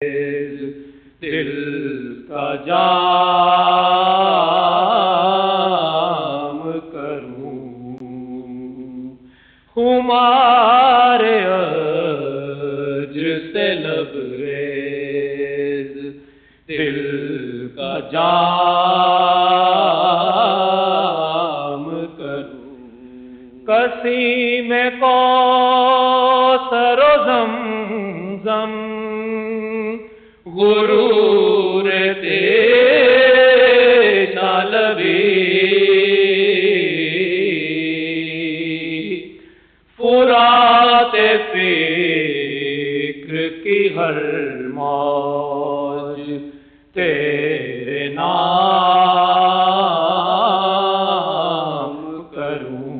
दिल का जाम करूं, हमारे अज्र से लबरेज, दिल का जाम करूं, कसी में कौसर ज़मज़म गुरूर तेजा लबी, फुरात फिक्र की हर मौज तेरे नाम करूं,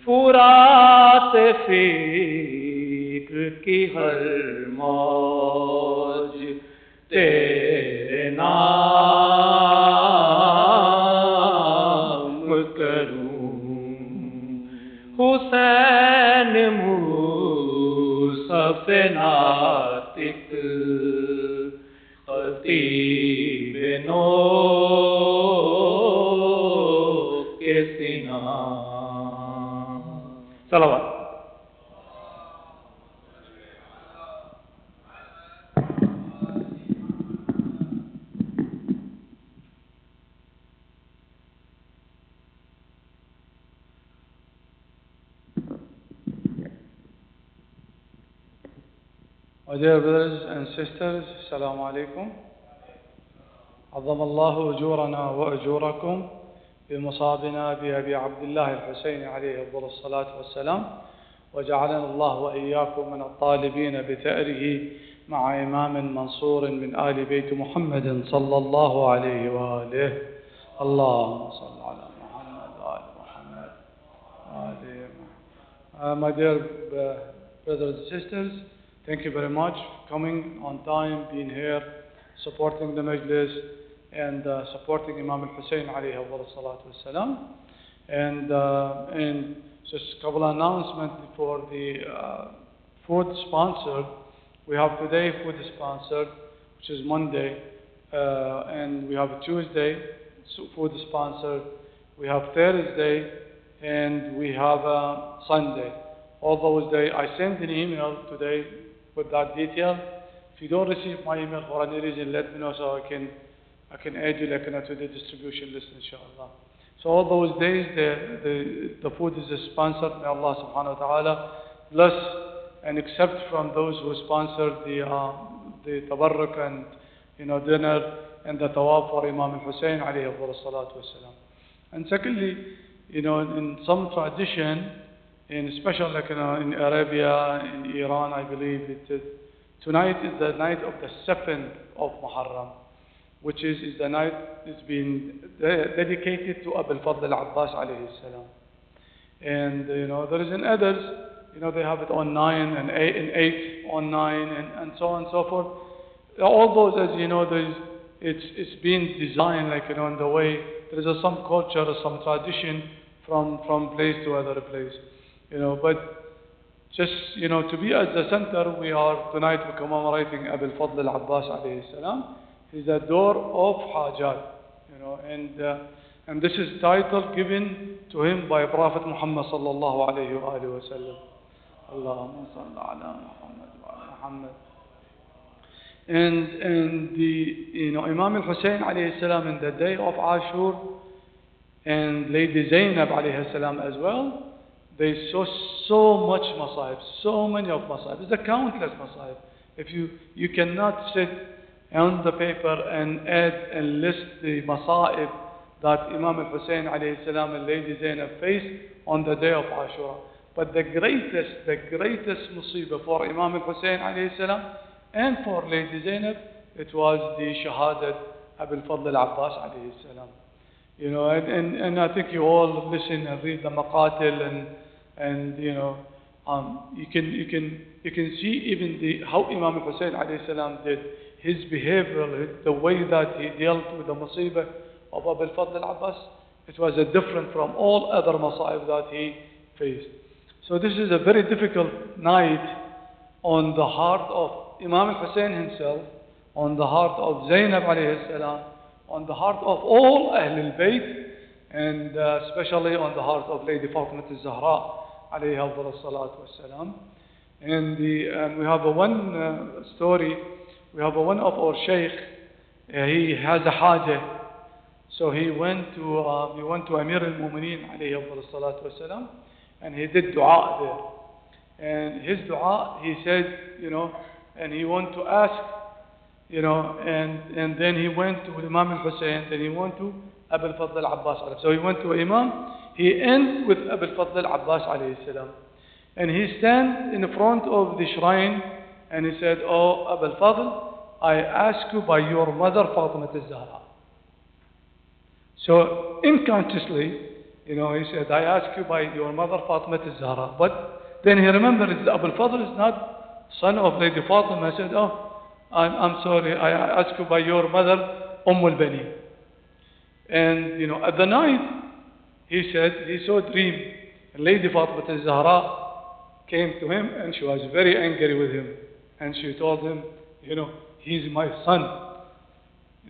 फुरात फिक्र की हर मौज तेरे नाम करूं, हुसैन मूसफ़ नातिक खतीब नो के सिना। सलावत। My dear brothers and sisters, Assalamu alaikum. عظم الله أجورنا وأجوركم بمصابنا بأبي عبد الله الحسين عليه أفضل الصلاة والسلام، وجعلنا الله وإياكم من الطالبين بثأره مع إمام منصور من آل بيت محمد صلى الله عليه وآله. اللهم صل على محمد وآل محمد وآل محمد. My dear brothers and sisters, thank you very much for coming on time, being here, supporting the majlis, and supporting Imam al-Hussein alayhi salatu wassalam. And just a couple of announcements for the food sponsored. We have today food sponsored, which is Monday, and we have Tuesday food sponsored. We have Thursday, and we have Sunday. All those days, I sent an email today with that detail. If you don't receive my email for any reason, let me know so I can add you to the distribution list, inshallah. So all those days, the food is sponsored. May Allah subhanahu wa ta'ala bless and accept from those who sponsored the tabarruk and dinner and the tawaf for Imam al-Hussein alayhi salatu wassalam. And secondly, in some tradition, in special in Arabia, in Iran, I believe tonight is the night of the 7th of Muharram, which is the night it's been dedicated to Abu al-Fadl al-Abbas alayhi salam. And there is in others, they have it on 9 and 8 on 9 and so on and so forth. All those, as you know, it's been designed in the way there is some culture or some tradition from place to other place. But just, to be at the center, we are tonight commemorating Abu al-Fadl al-Abbas alayhi salam. He's a door of Hajat, and this is title given to him by Prophet Muhammad sallallahu alayhi wa sallam. Allahumma salli ala Muhammad wa ala Muhammad. And the, Imam al-Hussein alayhi salam in the day of Ashur, and Lady Zainab alayhi salam as well, they saw so much masa'ib, so many of masa'ib. It's a countless masa'ib. If you cannot sit on the paper and add and list the masa'ib that Imam al-Hussein alayhi salam and Lady Zainab faced on the day of Ashura. But the greatest musibah for Imam al-Hussein alayhi salam and for Lady Zainab, it was the shahadat Abu al-Fadl al-Abbas alayhi salam. And I think you all listen and read the maqatil and you can see even how Imam al-Hussein alayhi salam did his behavior, the way that he dealt with the musibah of Abu al-Fadl al-Abbas. It was different from all other masa'ib that he faced. So this is a very difficult night on the heart of Imam al-Hussein himself, on the heart of Zainab alayhi salam, on the heart of all Ahl al-Bayt, and especially on the heart of Lady Fatima al-Zahra alayhi salatu wassalam. And we have one story, we have one of our sheikh, he has a haja. So he went to Amir al-Mu'mineen alayhi salatu wassalam, and he did dua there. And his dua, he said, and he wanted to ask, and then he went to Imam al-Hussein, then he went to Abu al-Fadl al-Abbas. So he went to Imam, he ended with Abu al-Fadl al-Abbas alayhi salam. And he stand in front of the shrine, and he said, "Oh, Abu al-Fadl, I ask you by your mother Fatima al-Zahra." So unconsciously, he said, "I ask you by your mother Fatima al-Zahra." But then he remembered that Abu al-Fadl is not son of Lady Fatima. He said, "Oh, I'm sorry, I ask you by your mother al-Bani." And at the night, he said he saw a dream. And Lady Fatima al-Zahra came to him, and she was very angry with him. And she told him, he's my son.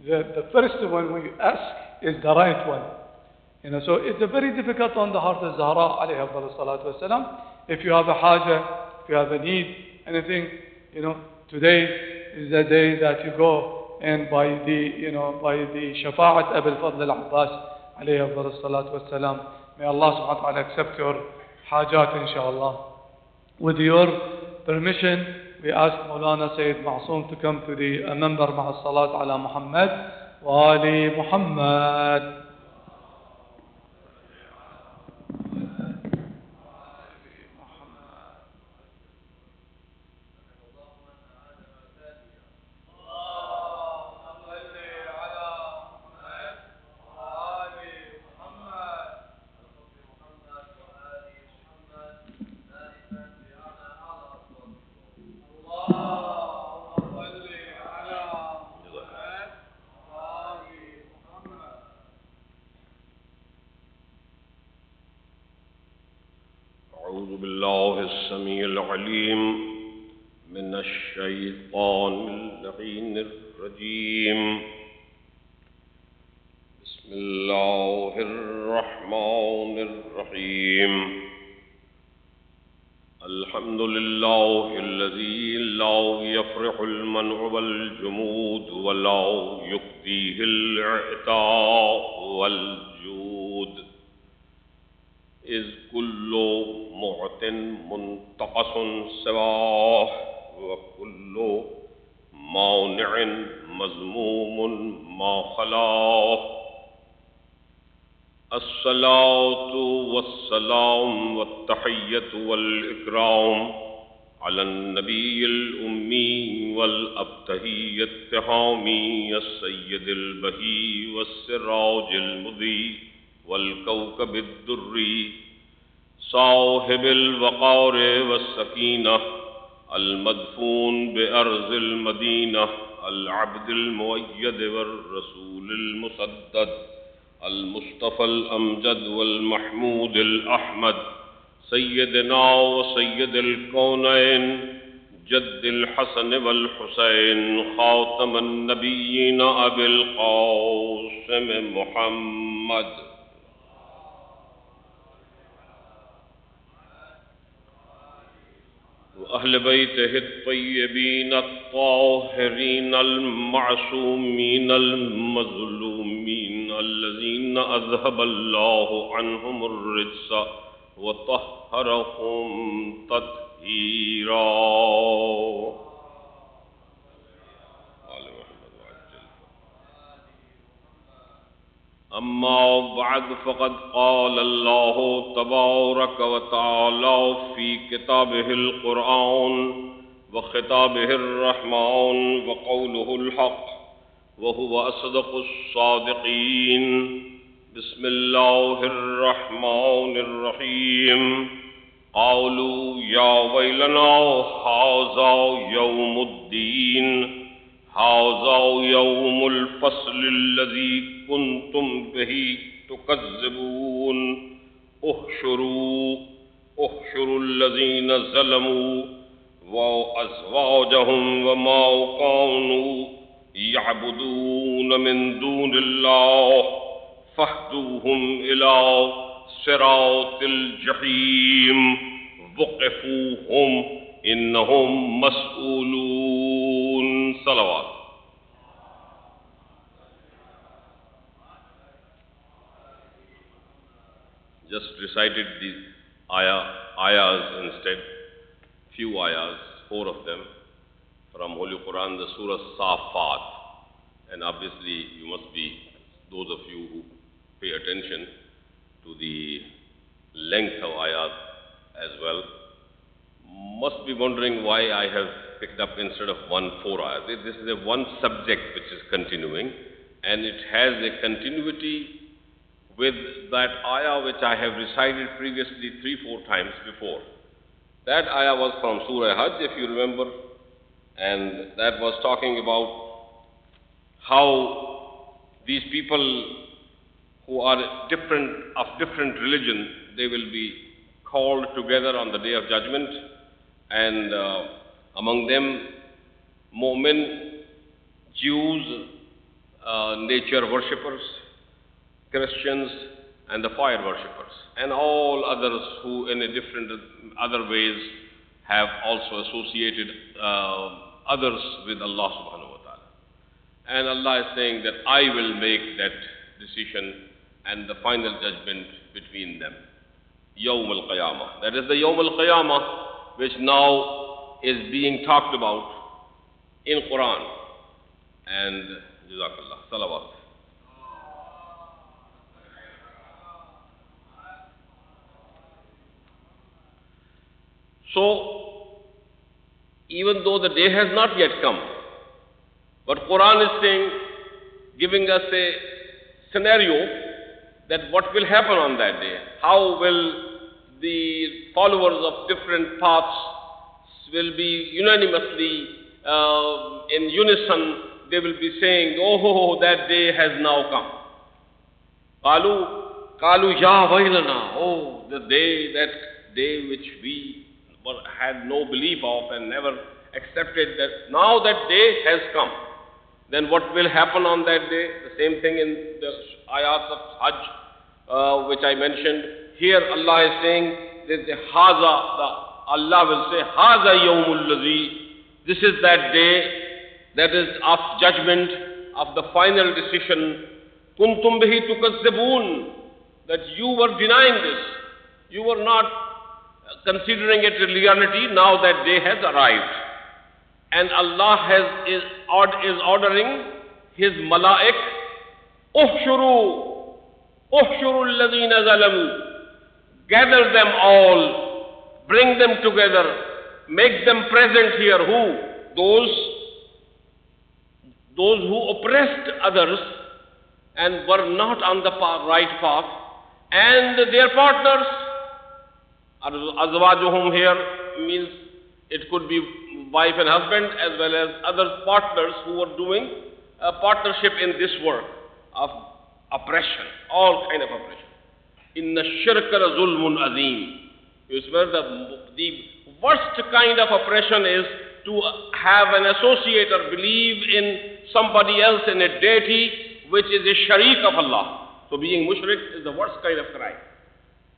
The first one when you ask is the right one. So it's a very difficult on the heart of Zahra alayhi salatu wasalam. If you have a haja, if you have a need, anything, today is the day that you go and by the shafa'at Abu al-Fadl al-Abbas alayhi salatu wasalam. May Allah subhanahu wa ta'ala accept your hajat inshallah. With your permission, we ask Maulana Syed Masoom to come to the member ma'a salat ala Muhammad wa ali Muhammad. أعوذ بالله السميع العليم من الشيطان اللعين الرجيم. بسم الله الرحمن الرحيم. الحمد لله الذي لا يفرح المنع والجمود ولا يكفيه الإعطاء والجود، إذ كل معت منتقص سواه وكل مانع مذموم ما خلاه. الصلاة والسلام والتحية والإكرام على النبي الأمي والأبتهي التهامي السيد البهي والسراج المضيء والكوكب الدري صاحب الوقار والسكينة المدفون بأرض المدينة العبد المؤيد والرسول المسدد المصطفى الأمجد والمحمود الأحمد سيدنا وسيد الكونين جد الحسن والحسين خاتم النبيين أبي القاسم محمد وأهل بيته الطيبين الطاهرين المعصومين المظلومين الذين أذهب الله عنهم الرجس وطهرهم تطهيرا. أما بعد فقد قال الله تبارك وتعالى في كتابه القرآن وخطابه الرحمن وقوله الحق وهو أصدق الصادقين. بسم الله الرحمن الرحيم. قالوا يا ويلنا هذا يوم الدين هذا يوم الفصل الذي كنتم به تكذبون احشروا الذين ظلموا وأزواجهم وما كانوا يعبدون من دون الله فاهدوهم إلى صراط الجحيم وقفوهم إنهم مسؤولون. صلوات. Just recited these ayahs instead, few ayahs, 4 of them, from Holy Quran, the Surah Safat. And obviously, you must be, those of you who pay attention to the length of ayahs as well, must be wondering why I have picked up instead of 4 ayahs. This is a one subject which is continuing, and it has a continuity with that ayah which I have recited previously 3-4 times before. That ayah was from Surah Hajj, if you remember, and that was talking about how these people who are of different religion, they will be called together on the Day of Judgment, and among them, Mu'min, Jews, nature worshippers, Christians, and the fire worshippers, and all others who in a different other ways have also associated others with Allah subhanahu wa ta'ala. And Allah is saying that I will make that decision and the final judgment between them. Yawm al-Qiyamah. That is the Yawm al-Qiyamah which now is being talked about in Quran. And Jazakallah. Salawat. So, even though the day has not yet come, but Quran is saying, giving us a scenario that what will happen on that day. How will the followers of different paths will be unanimously, in unison, they will be saying, oh, that day has now come. Qalu ya wailana, oh, that day which we had no belief of and never accepted, that now that day has come. Then what will happen on that day? The same thing in the ayats of Hajj, which I mentioned. Here Allah is saying that Allah will say, Haza yawmul ladhi. This is that day that is of judgment, of the final decision. Kuntum bihi tukazzibun. That you were denying this. You were not considering it a reality. Now that day has arrived. And Allah is ordering His malaik, Uhshuru alladhina zalamu. Gather them all, bring them together, make them present here. Who? Those who oppressed others and were not on the right path, and their partners. Azwajuhum here means it could be wife and husband as well as other partners who were doing a partnership in this work of oppression, all kind of oppression. Inna shirka la zulmun azim. You swear the worst kind of oppression is to have an associate or believe in somebody else, in a deity which is a sharik of Allah. So being mushrik is the worst kind of crime.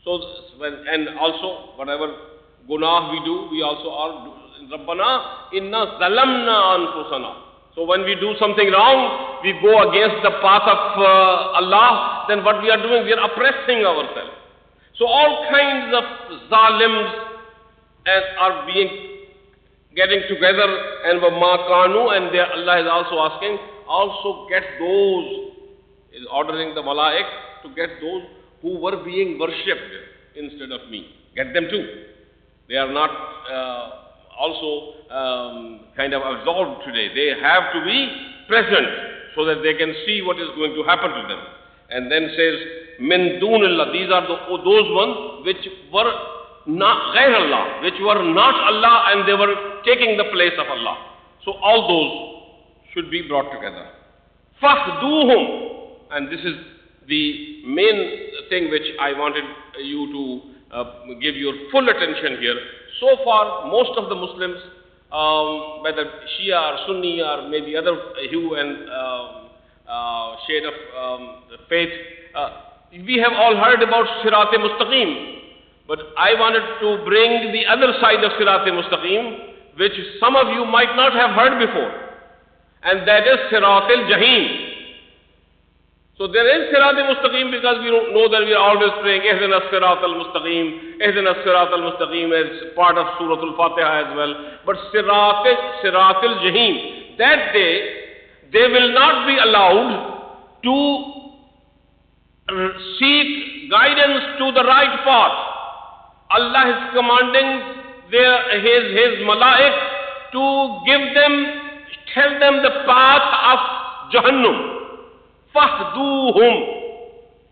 So, and also, whatever gunah we do, we also are, Rabbana inna zalamna anfusana. So when we do something wrong, we go against the path of Allah, then what we are doing, we are oppressing ourselves. So all kinds of zalims are getting together, and ma kanu, and Allah is also asking, also get those, is ordering the malaik to get those who were being worshipped instead of me. Get them too. They are not also kind of absolved today. They have to be present so that they can see what is going to happen to them. And then says, Min dunillah, these are those ones which were not ghayr Allah, which were not Allah, and they were taking the place of Allah. So all those should be brought together. Fahduhum, and this is the main thing which I wanted you to give your full attention here. So far, most of the Muslims whether Shia or Sunni or maybe other hue and shade of faith. We have all heard about Sirat-e-Mustaqim, but I wanted to bring the other side of Sirat-e-Mustaqim, which some of you might not have heard before, and that is Sirat-el-Jahim. So there is Sirat-e-Mustaqim because we don't know that we are always praying Ihdina Sirat-al-Mustaqim, Ihdina Sirat-al-Mustaqim as part of Surah Al-Fatiha as well. But Sirat-al-Jahim, that day, they will not be allowed to seek guidance to the right path. Allah is commanding His malaik to tell them the path of Jahannam. Fahduhum.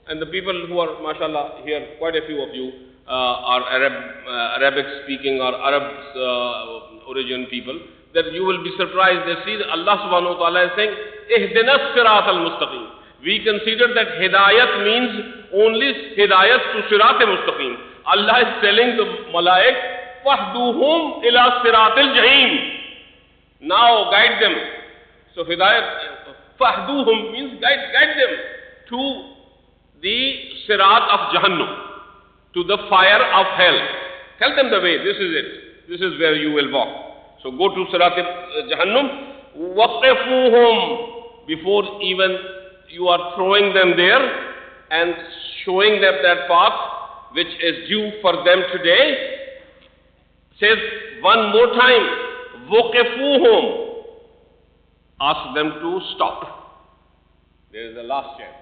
And the people who are, mashallah, here, quite a few of you are Arabic speaking or Arabs origin people, that you will be surprised. They see that Allah subhanahu wa ta'ala is saying, Ihdinas Sirat al-Mustaqim. We consider that Hidayat means only Hidayat to Sirat al-Mustaqim. Allah is telling the malaik, Fahduhum ila Sirat al-Jahim. Now guide them. So Hidayat, Fahduhum means guide them to the Sirat of Jahannam, to the fire of hell. Tell them the way, this is it. This is where you will walk. So go to Sirat Jahannam, waqifuhum, before even you are throwing them there and showing them that path which is due for them today. Says one more time, waqifuhum. Ask them to stop. There is a last chance.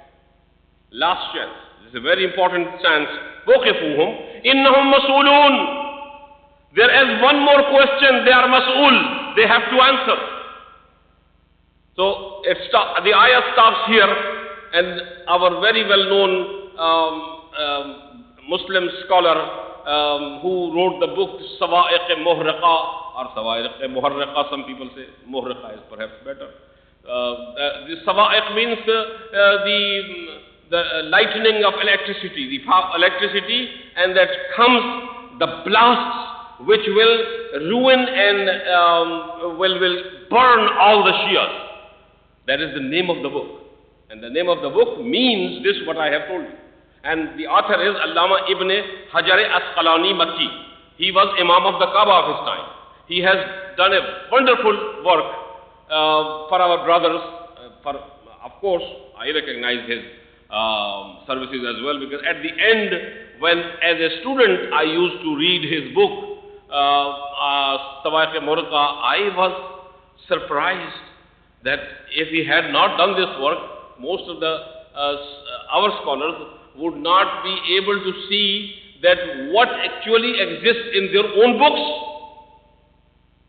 Last chance. This is a very important chance. Waqifuhum. Innahum masoolun. There is one more question. They are masool. They have to answer. So the ayah stops here, and our very well-known Muslim scholar who wrote the book Sawa'iq-e-Muharraqa, or Sawa'iq-e-Muharraqa, some people say Muharraqa is perhaps better. The Sawa'iq means the lightning of electricity, the electricity, and that comes the blasts which will ruin and will burn all the Shias. That is the name of the book. And the name of the book means this, what I have told you. And the author is Allama Ibn Hajar Asqalani Makki. He was Imam of the Kaaba of his time. He has done a wonderful work for our brothers. Of course, I recognize his services as well, because at the end, when as a student I used to read his book, Sawa'iq-e-Muharraqa, I was surprised that if he had not done this work, most of our scholars would not be able to see that what actually exists in their own books.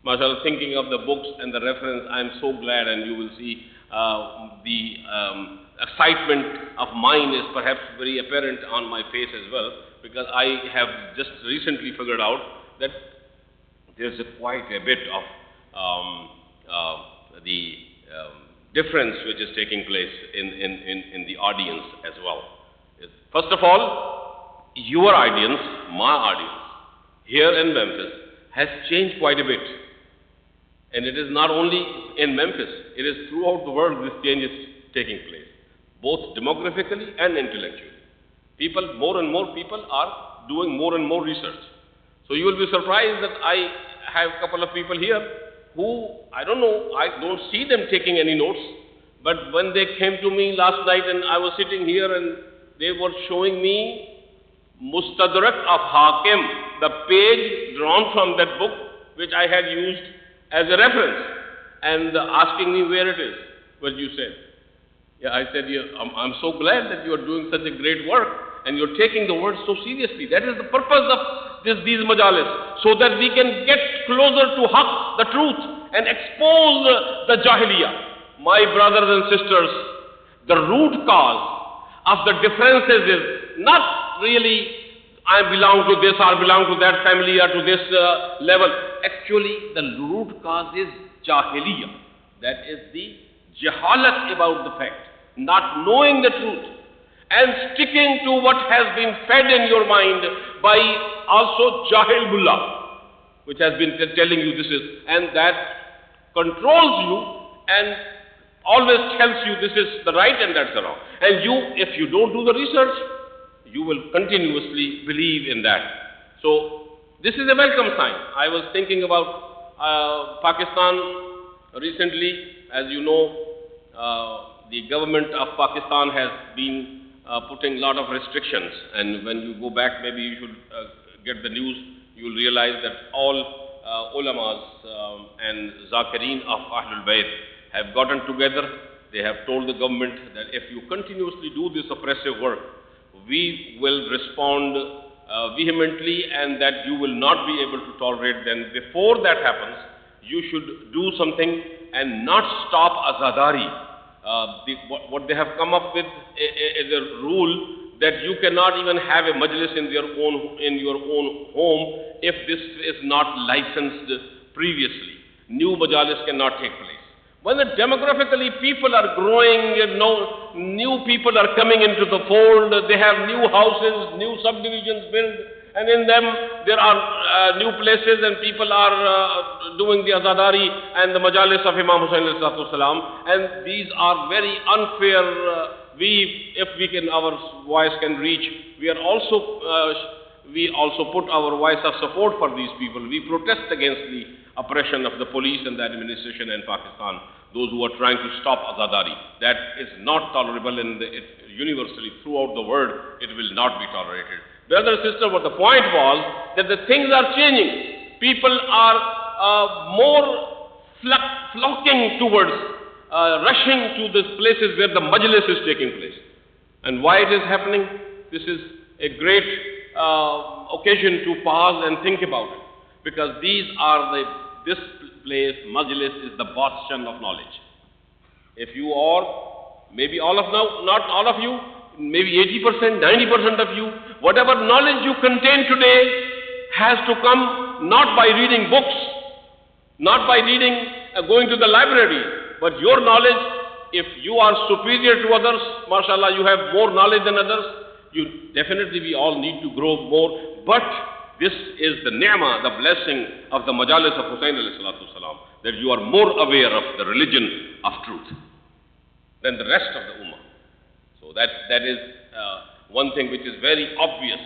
Myself thinking of the books and the reference, I am so glad, and you will see the excitement of mine is perhaps very apparent on my face as well, because I have just recently figured out that there's quite a bit of the difference which is taking place in the audience as well. First of all, your audience, my audience, here in Memphis has changed quite a bit. And it is not only in Memphis, it is throughout the world this change is taking place, both demographically and intellectually. More and more people are doing more and more research. So you will be surprised that I have a couple of people here who, I don't know, I don't see them taking any notes, but when they came to me last night and I was sitting here and they were showing me Mustadrak of Hakim, the page drawn from that book which I had used as a reference, and asking me where it is, what you said. Yeah, I said, yeah, I'm so glad that you are doing such a great work and you're taking the word so seriously. That is the purpose of these majalis, so that we can get closer to haqq, the truth, and expose the jahiliyyah. My brothers and sisters, the root cause of the differences is not really I belong to this or belong to that family or to this level. Actually, the root cause is jahiliyyah. That is the jahalat about the fact, not knowing the truth and sticking to what has been fed in your mind by also jahil bullah, which has been telling you this is, and that controls you and always tells you this is the right and that's the wrong. And you, if you don't do the research, you will continuously believe in that. So this is a welcome sign. I was thinking about Pakistan recently. As you know, the government of Pakistan has been putting a lot of restrictions, and when you go back, maybe you should get the news, you will realize that all ulamas and zakireen of Ahlul Bayt have gotten together. They have told the government that if you continuously do this oppressive work, we will respond vehemently, and that you will not be able to tolerate. Then before that happens, you should do something and not stop azadari. What they have come up with is a rule that you cannot even have a majlis in your own home if this is not licensed previously. New majalis cannot take place. When demographically people are growing, new people are coming into the fold, they have new houses, new subdivisions built, and in them there are new places, and people are doing the azadari and the majalis of Imam Hussain alayhi salam, and these are very unfair. Our voice can reach, we also put our voice of support for these people. We protest against the oppression of the police and the administration in Pakistan, those who are trying to stop azadari. That is not tolerable, and universally throughout the world it will not be tolerated. Brother, sister, what the point was that the things are changing. People are more flocking towards, rushing to the places where the majlis is taking place. And why it is happening? This is a great occasion to pause and think about it. Because this place, majlis, is the bastion of knowledge. If you are, maybe not all of you, maybe 80%, 90% of you, whatever knowledge you contain today has to come not by reading books, not by going to the library, but your knowledge, if you are superior to others, mashallah, you have more knowledge than others, definitely we all need to grow more, but this is the ni'mah, the blessing of the majalis of Hussain alayhi salatu salam, that you are more aware of the religion of truth than the rest of the ummah. So that is one thing which is very obvious,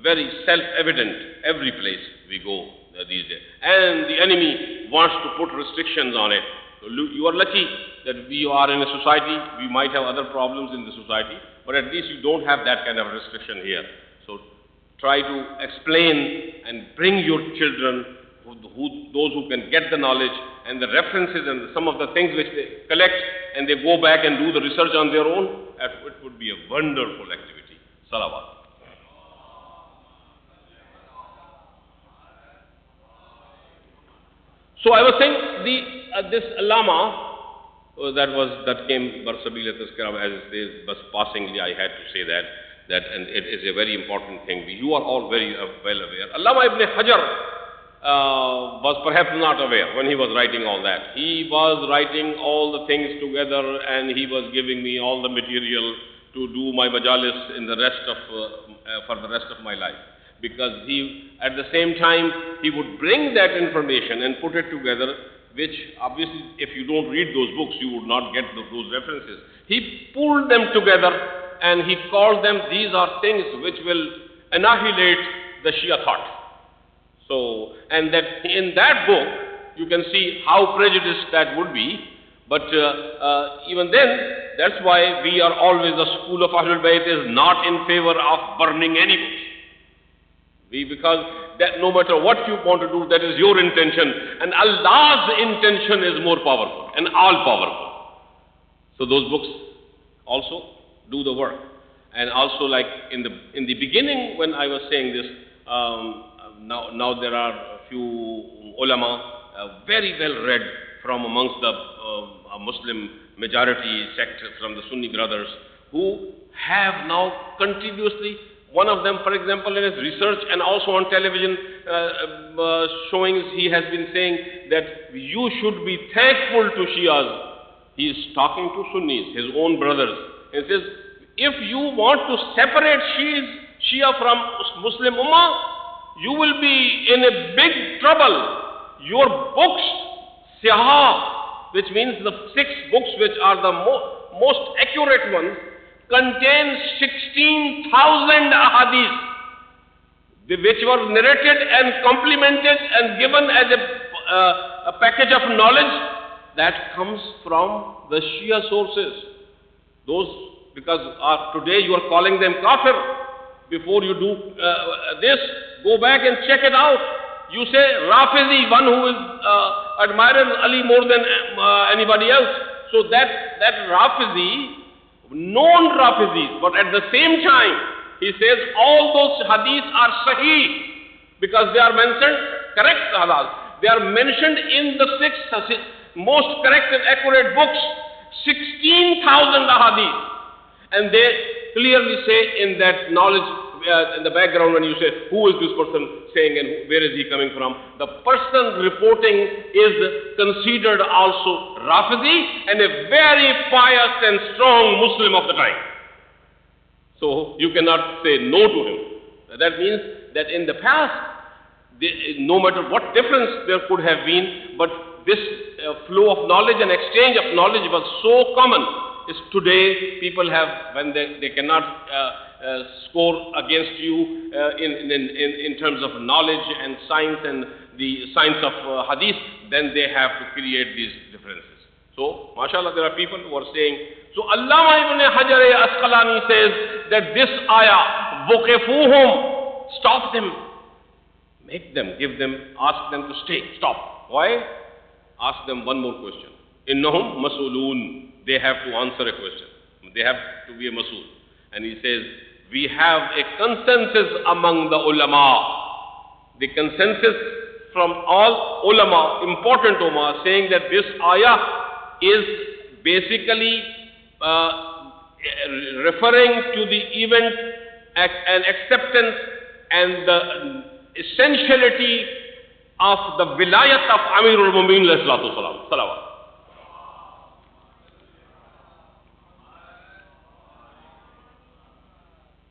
very self-evident every place we go these days. And the enemy wants to put restrictions on it. So you are lucky that we are in a society, we might have other problems in the society, but at least you don't have that kind of restriction here. So try to explain and bring your children, those who can get the knowledge and the references and some of the things which they collect, and they go back and do the research on their own. It would be a wonderful activity. Salawat. So I was saying this Allama that came Barsabila Tazkira, as it says, but passingly I had to say that, and it is a very important thing. You are all very well aware. Allama ibn Hajar was perhaps not aware when he was writing all that. He was writing all the things together, and he was giving me all the material to do my majalis in the rest of for the rest of my life. Because at the same time, he would bring that information and put it together, which obviously, if you don't read those books, you would not get those references. He pulled them together, and he called them, these are things which will annihilate the Shia thought. So, and that in that book, you can see how prejudiced that would be. But even then, that's why we are always, the school of Ahlul Bayt is not in favor of burning any books. Because that no matter what you want to do, that is your intention, and Allah's intention is more powerful and all powerful. So those books also do the work. And also, like in the beginning, when I was saying this, now there are a few ulama, very well read from amongst the Muslim majority sect from the Sunni brothers, who have now continuously, one of them, for example, in his research and also on television showings, he has been saying that you should be thankful to Shias. He is talking to Sunnis, his own brothers. He says, if you want to separate Shia from Muslim Ummah, you will be in a big trouble. Your books, Sihah, which means the 6 books which are the most accurate ones, contain 16,000 ahadith, which were narrated and complemented and given as a package of knowledge that comes from the Shia sources. Those, because today you are calling them kafir. Before you do this, go back and check it out. You say Rafizi, one who is admires Ali more than anybody else. So that Rafizi, known Rafizis, but at the same time, he says all those hadiths are sahih because they are mentioned, correct hadiths. They are mentioned in the 6 most correct and accurate books, 16,000 hadiths. And they clearly say in that knowledge, in the background, when you say, who is this person saying and where is he coming from? The person reporting is considered also Rafizi and a very pious and strong Muslim of the time. So you cannot say no to him. That means that in the past, no matter what difference there could have been, but this flow of knowledge and exchange of knowledge was so common. Is today people have, when they cannot score against you in terms of knowledge and science and the science of hadith, then they have to create these differences. So, mashallah, there are people who are saying, so Allama ibn Hajar Asqalani says that this ayah, وَقِفُوهُمْ, stop them, make them, give them, ask them to stay, stop. Why? Ask them one more question. إِنَّهُمْ مَسْئُولُونَ. They have to answer a question. They have to be a masool. And he says, we have a consensus among the ulama. The consensus from all ulama, important ulama, saying that this ayah is basically referring to the event and acceptance and the essentiality of the vilayat of Amirul Mu'minin alayhi salatu wasalam. Salawat.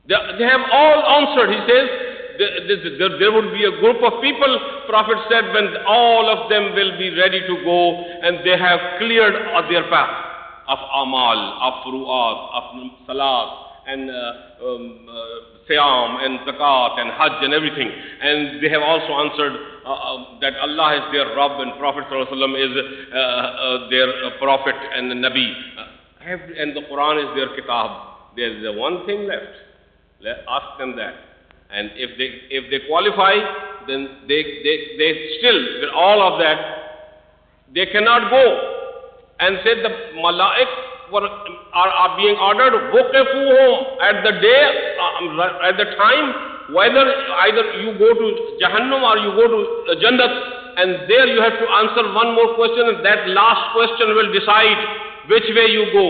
They have all answered. He says there would be a group of people, Prophet said, when all of them will be ready to go and they have cleared their path of amal, of furu'at, of salat and siyam and zakat and hajj and everything. And they have also answered that Allah is their Rabb and Prophet ﷺ is their Prophet and the Nabi. And the Quran is their kitab. There is one thing left. Ask them that, and if they qualify, then they still, with all of that, they cannot go. And said the malaik are being ordered, وَقِفُوهُمْ, at the day, at the time, whether either you go to Jahannam or you go to Jannat, and there you have to answer one more question, and that last question will decide which way you go.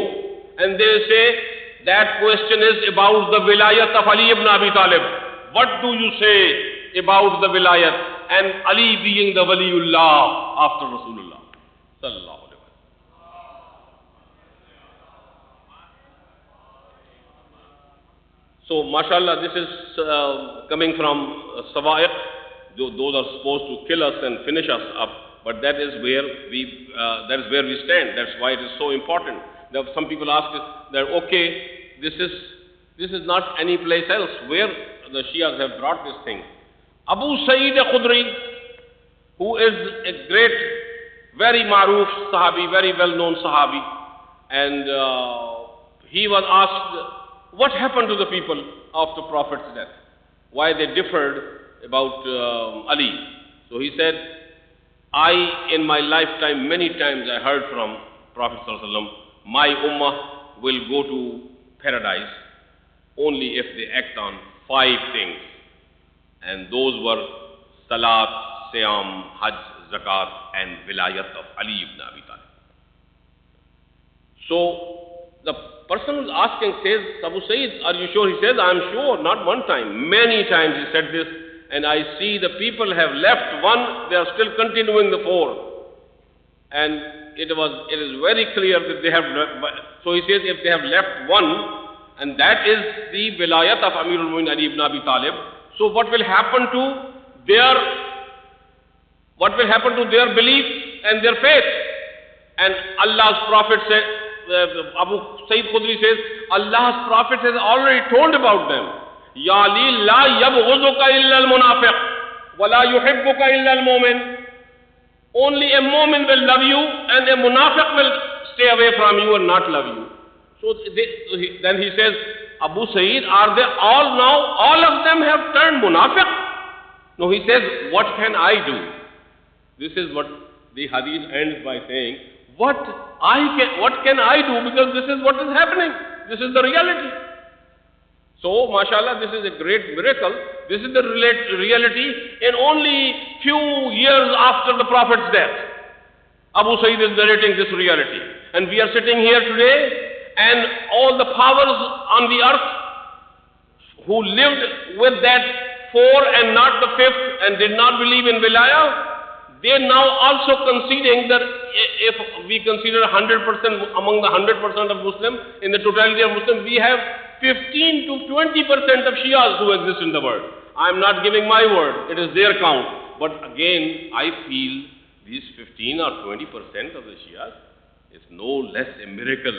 And they say, that question is about the vilayat of Ali ibn Abi Talib. What do you say about the vilayat and Ali being the waliullah after Rasulullah sallallahu alaihi wasallam? So, mashallah, this is coming from Sawa'iq. Those are supposed to kill us and finish us up, but that is where we stand. That's why it is so important. Some people ask us that, okay, this is not any place else where the Shias have brought this thing. Abu Syed Khudri, who is a great, very maruf Sahabi, very well-known Sahabi, and he was asked, what happened to the people after Prophet's death? Why they differed about Ali? So he said, in my lifetime, many times I heard from Prophet ﷺ, my ummah will go to paradise only if they act on 5 things. And those were salat, siyam, hajj, zakat and vilayat of Ali ibn Abi Talib. So the person who's asking says, Abu Syed, are you sure? He says, I am sure, not one time. Many times he said this, and I see the people have left one, they are still continuing the 4. And it is very clear that they have, so he says, if they have left one, and that is the vilayat of Amirul Mu'minin Ali ibn Abi Talib, so what will happen to what will happen to their belief and their faith? And Allah's Prophet said, Abu Syed Khudri says, Allah's Prophet has already told about them. Ya Ali la yabghuduka illa al-munafiq wa la yuhibbuka illa al-mu'min. Only a mu'min will love you and a munafiq will stay away from you and not love you. So then he says, Abu Sayyid, are they all now, all of them have turned munafiq? No, he says, what can I do? This is what the hadith ends by saying, what can I do, because this is what is happening. This is the reality. So, mashallah, this is a great miracle. This is the reality in only few years after the Prophet's death. Abu Sayyid is narrating this reality. And we are sitting here today, and all the powers on the earth who lived with that 4 and not the 5th and did not believe in Wilayah, they are now also conceding that if we consider 100% among the 100% of Muslims, in the totality of Muslims, we have 15 to 20% of Shias who exist in the world. I am not giving my word, it is their count. But again, I feel these 15 or 20% of the Shias is no less a miracle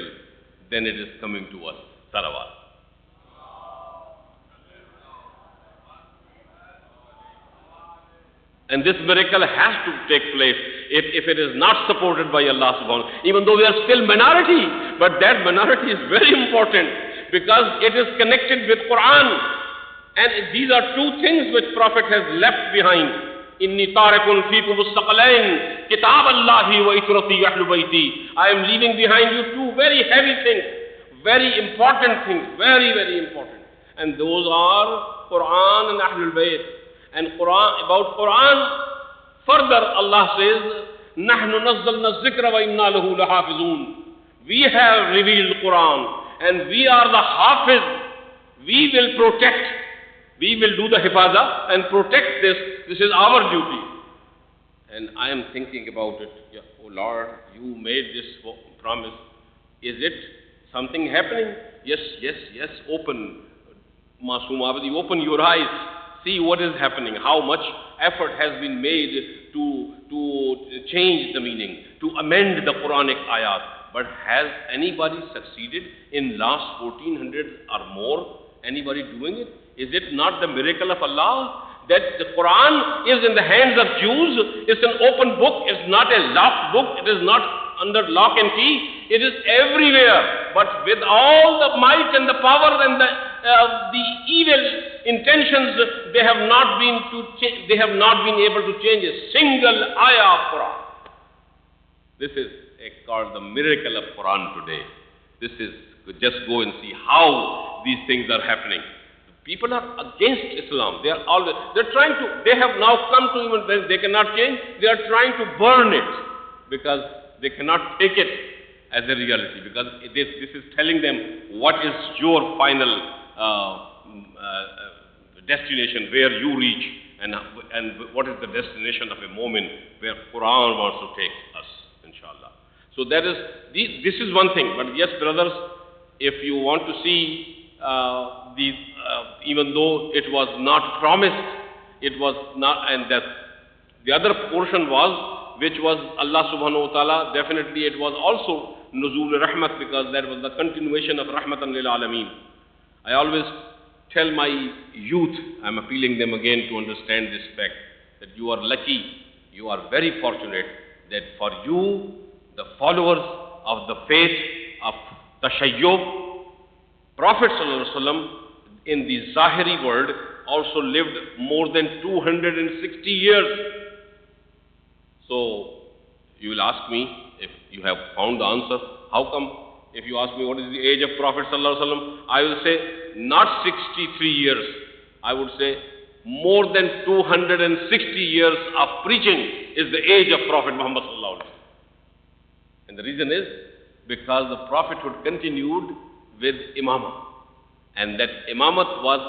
than it is coming to us. Salawat. And this miracle has to take place if it is not supported by Allah subhanahu wa ta'ala. Even though we are still minority, but that minority is very important because it is connected with Quran. And these are two things which Prophet has left behind. Inni tarikun fikum mustaqalain kitab Allahi wa itrati yahlu bayti. I am leaving behind you two very heavy things, very important things, very, very important. And those are Quran and Ahlul Bayt. And about Quran, further Allah says, نَحْنُ نَزَّلْنَا الذِّكْرَ وَإِنَّا لَهُ لَحَافِظُونَ. We have revealed Quran and we are the Hafiz. We will protect. We will do the hifaza and protect this. This is our duty. And I am thinking about it. Yeah, oh Lord, you made this promise. Is it something happening? Yes, yes, yes. Open, Masoom Abadi, open your eyes. See what is happening, how much effort has been made to change the meaning, to amend the Quranic ayat. But has anybody succeeded in last 1400 or more? Anybody doing it? Is it not the miracle of Allah that the Quran is in the hands of Jews? It's an open book, it's not a locked book, it is not under lock and key, it is everywhere. But with all the might and the power and the evil intentions, they have not been able to change a single ayah of Quran. This is called the miracle of Quran today. This is, just go and see how these things are happening. People are against Islam. They have now come to, even when they cannot change, they are trying to burn it because they cannot take it as a reality, because this is telling them what is your final destination, where you reach, and what is the destination of a moment where Quran wants to take us, inshallah. So that is, this is one thing. But yes, brothers, if you want to see even though it was not promised, it was not, and that the other portion was, which was Allah subhanahu wa ta'ala, definitely it was also Nuzul Rahmat, because that was the continuation of Rahmatan lil Alameen. I always tell my youth, I am appealing them again to understand this fact, that you are lucky, you are very fortunate that for you, the followers of the faith of Tashayyub, Prophet ﷺ in the Zahiri world also lived more than 260 years. So, you will ask me, if you have found the answer, how come? If you ask me what is the age of Prophet ﷺ, I will say not 63 years. I would say more than 260 years of preaching is the age of Prophet Muhammad ﷺ. And the reason is because the prophethood continued with imamah. And that imamat was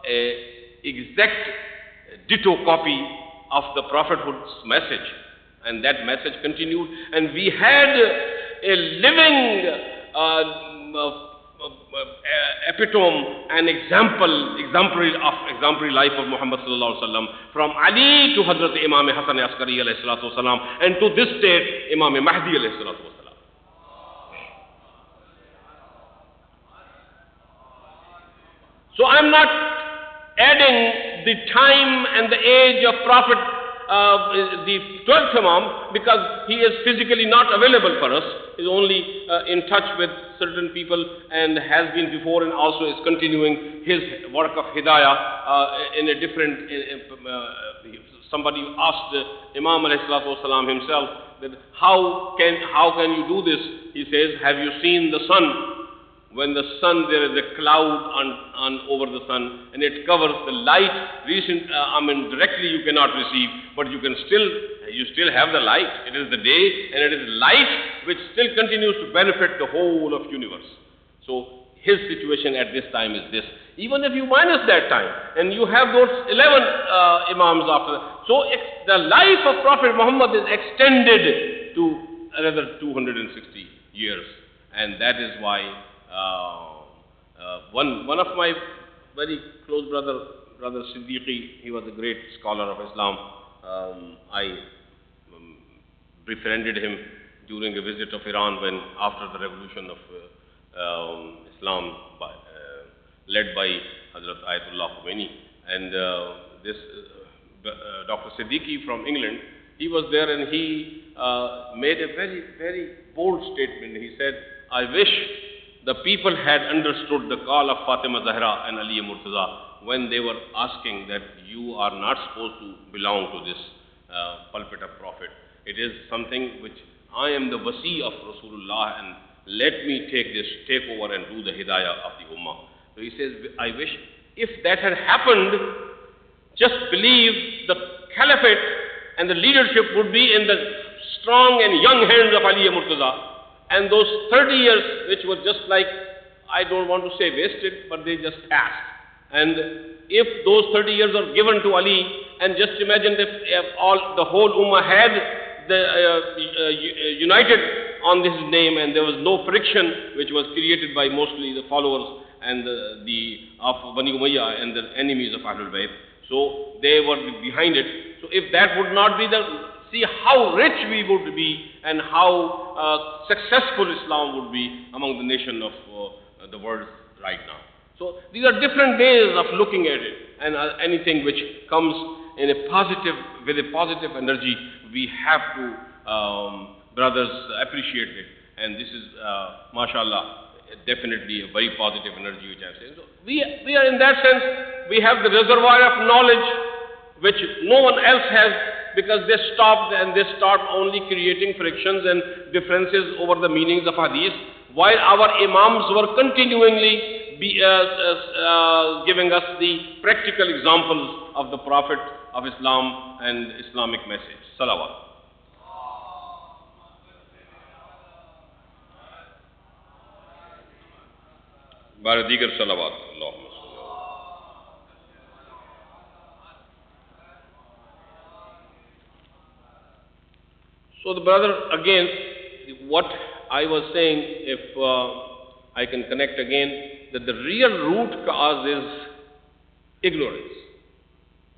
an exact ditto copy of the prophethood's message. And that message continued. And we had a living epitome and exemplary life of Muhammad sallallahu alaihi wasallam, from Ali to Hazrat Imam Hassan Askari alayhi salatu wasalam, and to this date Imam Mahdi alayhi salatu wasalam. So I am not adding the time and the age of Prophet, the 12th Imam, because he is physically not available for us. He is only in touch with certain people and has been before, and also is continuing his work of Hidayah in a different. Somebody asked Imam alayhi salatu wasalam himself that how can you do this? He says, have you seen the sun? When the sun, there is a cloud over the sun, and it covers the light. Directly you cannot receive, but you still have the light. It is the day, and it is light which still continues to benefit the whole of universe. So his situation at this time is this. Even if you minus that time, and you have those 11 Imams after that, so the life of Prophet Muhammad is extended to another 260 years, and that is why. One of my very close brother Siddiqui, he was a great scholar of Islam. I befriended him during a visit of Iran when after the revolution of Islam led by Hazrat Ayatollah Khomeini, and this Dr. Siddiqui from England, he was there, and he made a very, very bold statement. He said, I wish the people had understood the call of Fatima Zahra and Ali Murtaza when they were asking that you are not supposed to belong to this pulpit of Prophet. It is something which I am the wasi of Rasulullah, and let me take over and do the hidayah of the ummah. So he says, I wish if that had happened, just believe the caliphate and the leadership would be in the strong and young hands of Ali Murtaza. And those 30 years, which were just like, I don't want to say wasted, but they just passed. And if those 30 years are given to Ali, and just imagine if the whole Ummah had united on this name, and there was no friction which was created by mostly the followers and of Bani Umayyah and the enemies of Ahlul Bayt. So they were behind it. So if that would not be see how rich we would be, and how successful Islam would be among the nation of the world right now. So these are different ways of looking at it, and anything which comes with a positive energy, we have to, brothers, appreciate it. And this is, mashallah, definitely a very positive energy which I am saying. So we are in that sense, we have the reservoir of knowledge which no one else has, because they stopped only creating frictions and differences over the meanings of hadith, while our imams were continually giving us the practical examples of the Prophet of Islam and Islamic message. Salawat. Baradigar salawat. Allahumma. So the brother, again, what I was saying, if I can connect again, that the real root cause is ignorance,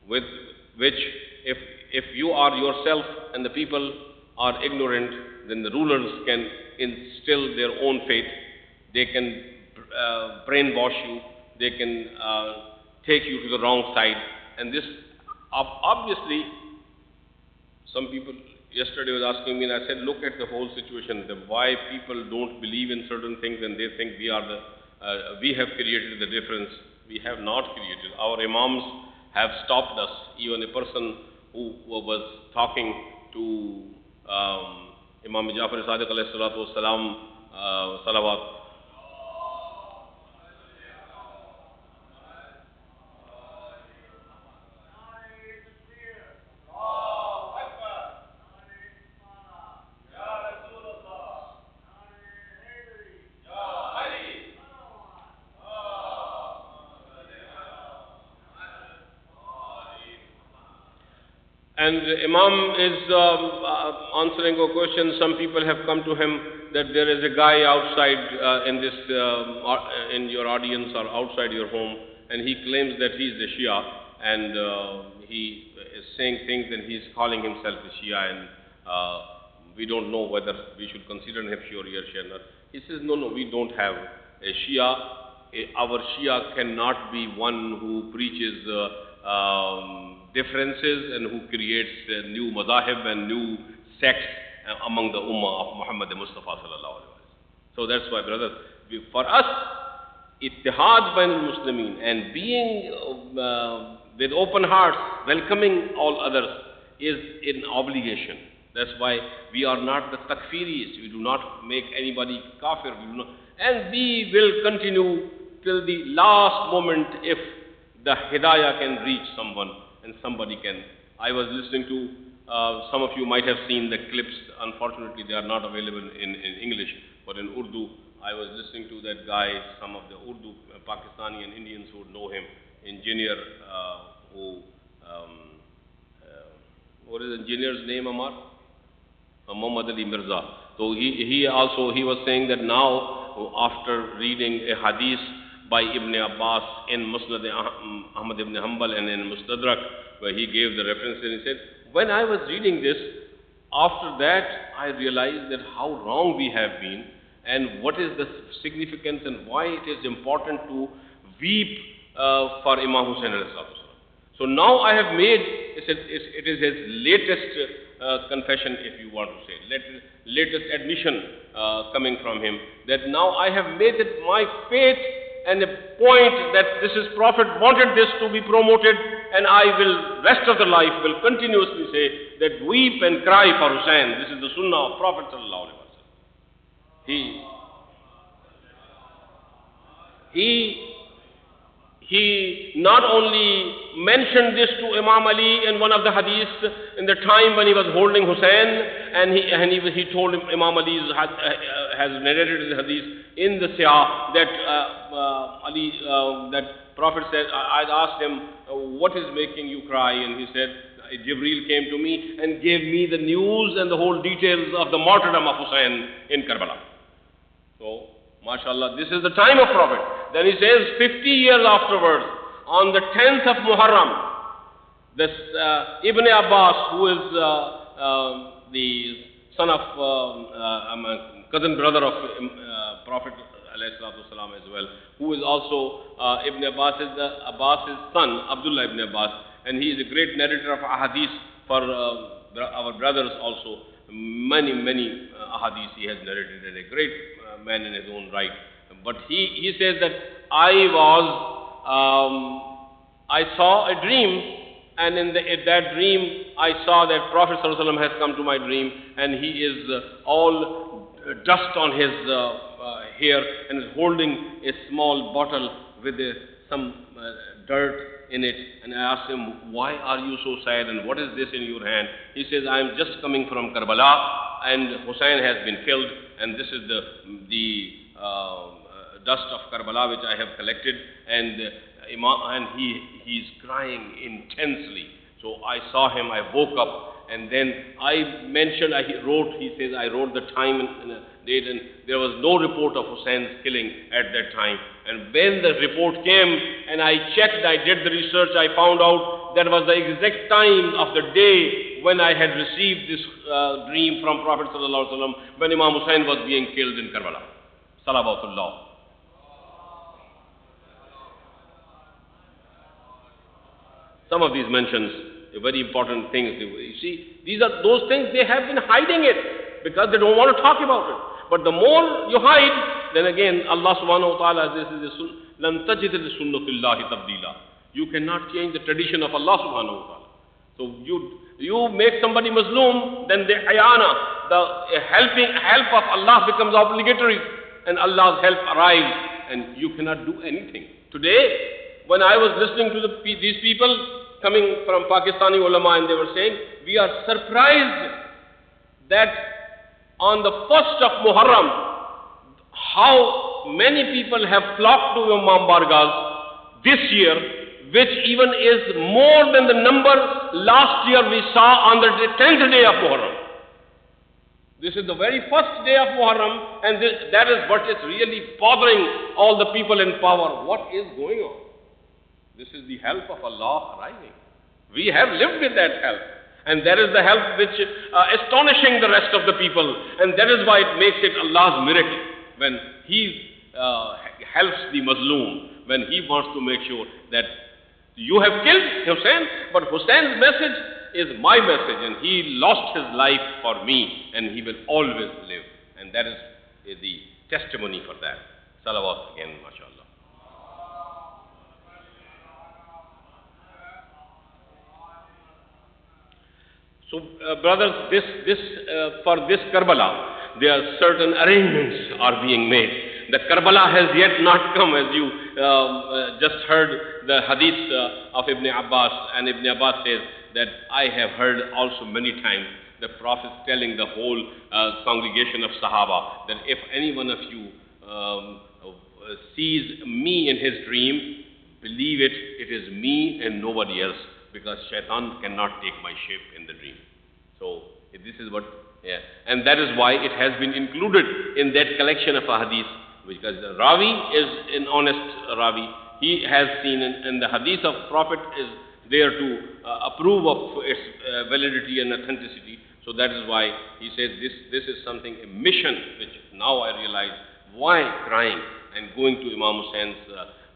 with which if you are yourself and the people are ignorant, then the rulers can instill their own faith. They can brainwash you. They can take you to the wrong side. And this, obviously, some people yesterday was asking me, and I said, look at the whole situation, why people don't believe in certain things, and they think we have created the difference. We have not created. Our imams have stopped us. Even a person who was talking to Imam Jafar Sadiq alayhi salatu wasalam, salawat, and Imam is answering a question. Some people have come to him that there is a guy outside in your audience or outside your home, and he claims that he is a Shia, and he is saying things, and he is calling himself a Shia, and we don't know whether we should consider him Shia or Shia or not. He says, no, we don't have a Shia. Our Shia cannot be one who preaches differences and who creates new madahib and new sects among the ummah of Muhammad Mustafa sallallahu alaihi wasallam. So that's why, brother, for us, ittihad bain al-Muslimin and being with open hearts, welcoming all others is an obligation. That's why we are not the takfiris. We do not make anybody kafir. And we will continue till the last moment if the hidayah can reach someone and somebody can. I was listening to, some of you might have seen the clips. Unfortunately, they are not available in English, but in Urdu. I was listening to that guy, some of the Urdu, Pakistani and Indians who know him, engineer what is the engineer's name, Amar? Muhammad Ali Mirza. So he was saying that now, after reading a hadith by Ibn Abbas in Musnad Ahmad ibn Hanbal and in Mustadrak, where he gave the reference, and he said, when I was reading this, after that I realized that how wrong we have been, and what is the significance and why it is important to weep for Imam Hussain alayhi salatu. So now I have made, it is his latest confession, if you want to say, latest admission coming from him, that now I have made it my faith and a point that this is Prophet wanted this to be promoted, and I will, rest of the life, will continuously say that weep and cry for Hussain. This is the sunnah of Prophet sallallahu alaihi wasallam. He not only mentioned this to Imam Ali in one of the hadiths in the time when he was holding Hussain, and he told him, Imam Ali has narrated the hadith in the Siyah that that Prophet said, I asked him, what is making you cry? And he said, Jibreel came to me and gave me the news and the whole details of the martyrdom of Hussain in Karbala. So, mashallah, this is the time of Prophet. Then he says, 50 years afterwards, on the 10th of Muharram, this Ibn Abbas, who is the son of, cousin brother of Prophet ﷺ as well, who is also Ibn Abbas's son, Abdullah ibn Abbas, and he is a great narrator of ahadith for our brothers also. Many ahadith he has narrated, and a great man in his own right. But he says that I saw a dream, and in that dream I saw that Prophet ﷺ has come to my dream, and he is all dust on his hair and is holding a small bottle with some dirt in it. And I asked him, why are you so sad, and what is this in your hand? He says, I am just coming from Karbala, and Hussain has been killed, and this is the dust of Karbala which I have collected, and he is crying intensely. So I saw him, I woke up, and then I mentioned, he says, I wrote the time and date, and there was no report of Hussein's killing at that time. And when the report came, and I checked, I did the research, I found out that was the exact time of the day when I had received this dream from Prophet ﷺ, when Imam Hussain was being killed in Karbala. Salavatullah. Some of these mentions, very important things. You see, these are those things, they have been hiding it because they don't want to talk about it. But the more you hide, then again, Allah subhanahu wa ta'ala, this is لَن تَجِدَ لِسُنَّةِ اللَّهِ تَبْدِيلًا. You cannot change the tradition of Allah subhanahu wa ta'ala. So you make somebody Muslim, then the ayana, the help of Allah becomes obligatory, and Allah's help arrives, and you cannot do anything. Today, when I was listening to these people coming from Pakistani ulama, and they were saying, we are surprised that on the 1st of Muharram, how many people have flocked to Imam Bargaz this year, which even is more than the number last year we saw on the 10th day of Muharram. This is the very first day of Muharram, and that is what is really bothering all the people in power. What is going on? This is the help of Allah arriving. We have lived with that help. And that is the help which astonishing the rest of the people. And that is why it makes it Allah's miracle. When He helps the Mazloom, when He wants to make sure that you have killed Hussein, but Hussein's message is my message, and he lost his life for me, and he will always live. And that is the testimony for that. Salawat again, mashallah. So, brothers, for this Karbala, there are certain arrangements are being made. The Karbala has yet not come, as you just heard the hadith of Ibn Abbas, and Ibn Abbas says that I have heard also many times the Prophet telling the whole congregation of Sahaba that if any one of you sees me in his dream, believe it, it is me and nobody else, because shaitan cannot take my shape in the dream. So this is what, and that is why it has been included in that collection of hadith, because the Ravi is an honest Ravi. He has seen, and the hadith of Prophet is there to approve of its validity and authenticity. So that is why he says this is something, a mission, which now I realize why crying and going to Imam Hussein's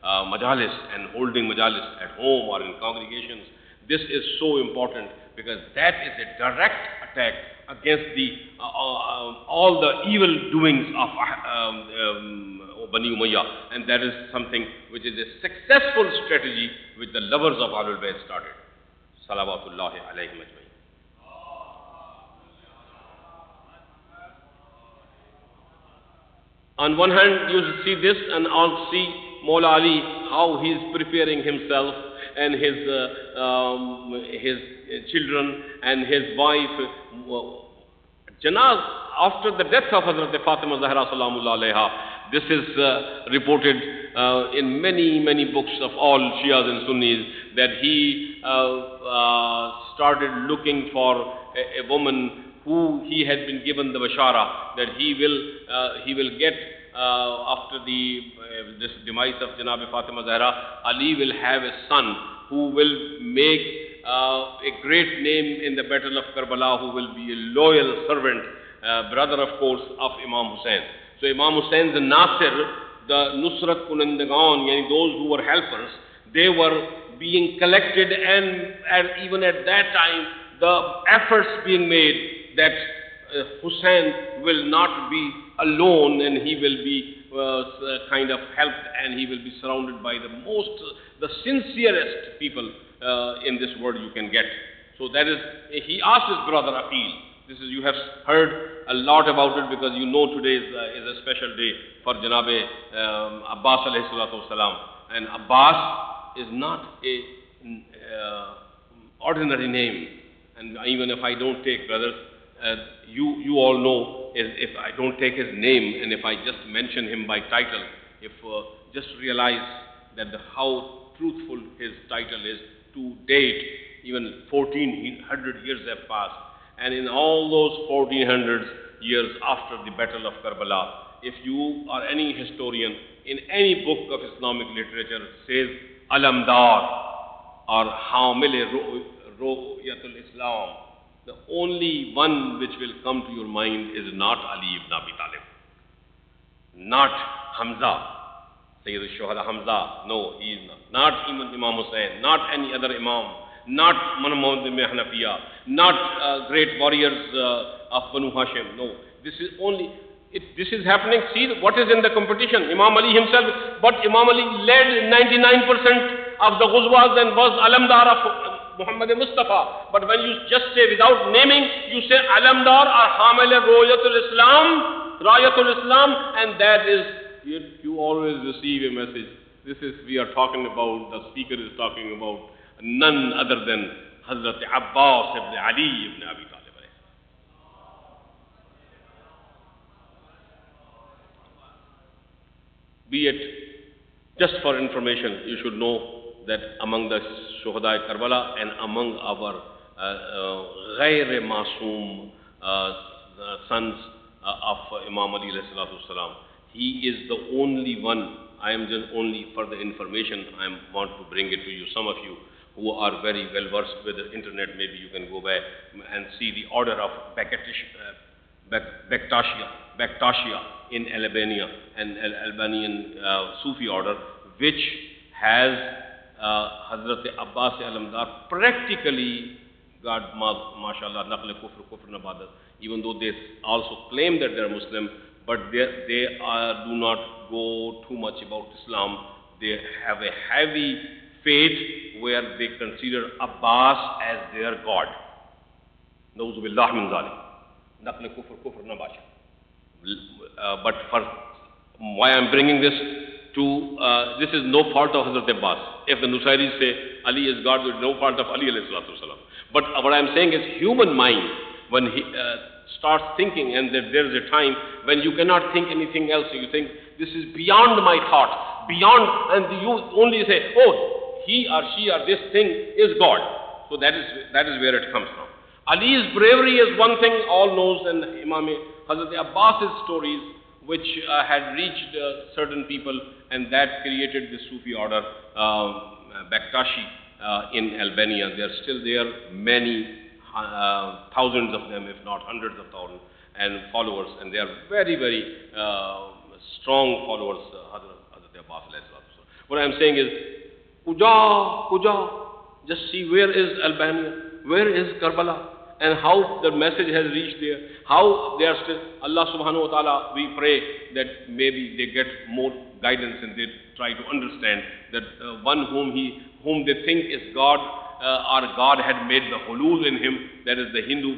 majalis and holding majalis at home or in congregations. This is so important, because that is a direct attack against the all the evil doings of Bani Umayyah, and that is something which is a successful strategy which the lovers of Ahlul Bayt started. Salawatullahi alayhim ajmain. On one hand, you see this, and also see Mawla Ali, how he is preparing himself and his children and his wife. Janaz, after the death of Hazrat Fatima Zahra Salamullah Alayha, this is reported in many books of all Shias and Sunnis, that he started looking for a woman who he had been given the bashara that he will get after this demise of Janab Fatima Zahra. Ali will have a son who will make a great name in the battle of Karbala, who will be a loyal servant, brother of course of Imam Hussein. So Imam Hussein's Nasir, the Nusrat Kunandagan, yani those who were helpers, they were being collected, and even at that time the efforts being made that Hussein will not be alone, and he will be kind of helped, and he will be surrounded by the sincerest people in this world you can get. So that is, he asked his brother Aqil. You have heard a lot about it, because you know today is a special day for Janabe Abbas alayhi salatu wasalam. And Abbas is not a ordinary name. And even if I don't take, brothers, you all know, if I don't take his name, and if I just mention him by title, if just realize that how truthful his title is. To date, even 1400 years have passed, and in all those 1400 years after the battle of Karbala, if you are any historian, in any book of Islamic literature, says Alamdar or Hamil Ru'yatul Islam, the only one which will come to your mind is not Ali ibn Abi Talib, not Hamza, Sayyid al-Shuhada Hamza. No, he is not. Not even Imam Hussein, not any other Imam, not Muhammad ibn Hanafiya, not great warriors of Banu Hashim. No, this is only, this is happening. See what is in the competition. Imam Ali himself, but Imam Ali led 99% of the ghuzwas and was Alamdar of Muhammad Mustafa. But when you just say without naming, you say Alamdar or Hamil Rayatul Islam, and that is, you always receive a message. We are talking about, the speaker is talking about none other than Hazrat Abbas ibn Ali ibn Abi Talib. Be it, just for information, you should know that among the Shuhada Karbala and among our Ghair Masoom sons of Imam Ali alayhi salatu wasalam. He is the only one. I am just only for the information I want to bring it to you. Some of you who are very well versed with the internet, maybe you can go back and see the order of Bektasia in Albania, an Albanian Sufi order, which has Hazrat Abbas Alamdar practically got, mashallah, naql kufr nabadat, even though they also claim that they are Muslim, but they do not go too much about Islam. They have a heavy faith where they consider Abbas as their God. Nauzu billah min zalim. Naql kufr nabasha. But for why I am bringing this to, this is no fault of Hazrat Abbas. If the Nusayris say Ali is God, there is no fault of Ali alayhi salatu wasalam. But what I am saying is human mind, when he starts thinking, and that there is a time when you cannot think anything else, you think this is beyond my thought, beyond, and you only say, oh, he or she or this thing is God. So that is where it comes from. Ali's bravery is one thing all knows, and Imam Hazrat Abbas's stories, which had reached certain people, and that created the Sufi order, Bektashi in Albania. They are still there, many thousands of them, if not hundreds of thousands, and followers, and they are very, very strong followers, Hazrat Abbas. What I am saying is, Kuja, just see where is Albania, where is Karbala, and how the message has reached there, how they are still, Allah subhanahu wa ta'ala, we pray that maybe they get more guidance and they try to understand that one whom they think is God, or God had made the hulul in him, that is the Hindu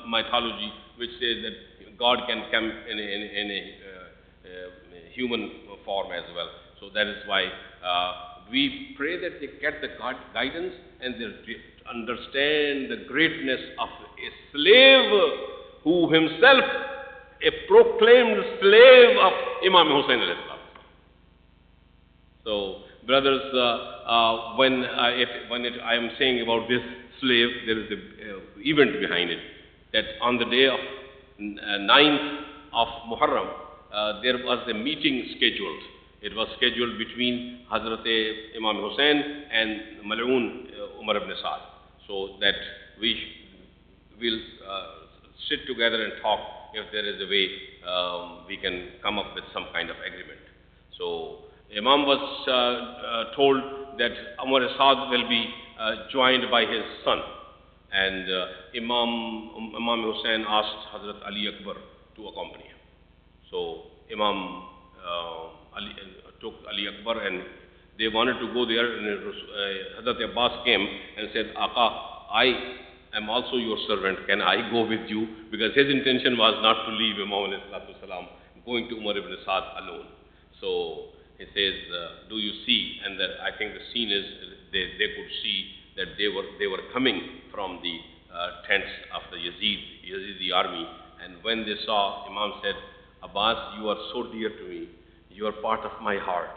mythology, which says that God can come in a human form as well. So that is why we pray that they get the guidance and they understand the greatness of a slave who himself, a proclaimed slave of Imam Hussain alayhi salam. So, brothers, when I am saying about this slave, there is an event behind it. That on the day of 9th of Muharram, there was a meeting scheduled. It was scheduled between Hazrat Imam Hussain and Mal'oon Umar ibn Saad. So that we will sit together and talk if there is a way we can come up with some kind of agreement. So Imam was told that Umar Saad will be joined by his son, and Imam Hussain asked Hazrat Ali Akbar to accompany him. So Imam Ali took Ali Akbar, and they wanted to go there, and Hazrat Abbas came and said, Aqa, I am also your servant, can I go with you? Because his intention was not to leave Imam salam going to Umar ibn Saad alone. So he says, do you see? And I think the scene is, they could see that they were coming from the tents of the Yazidi army. And when they saw, Imam said, Abbas, you are so dear to me. You are part of my heart.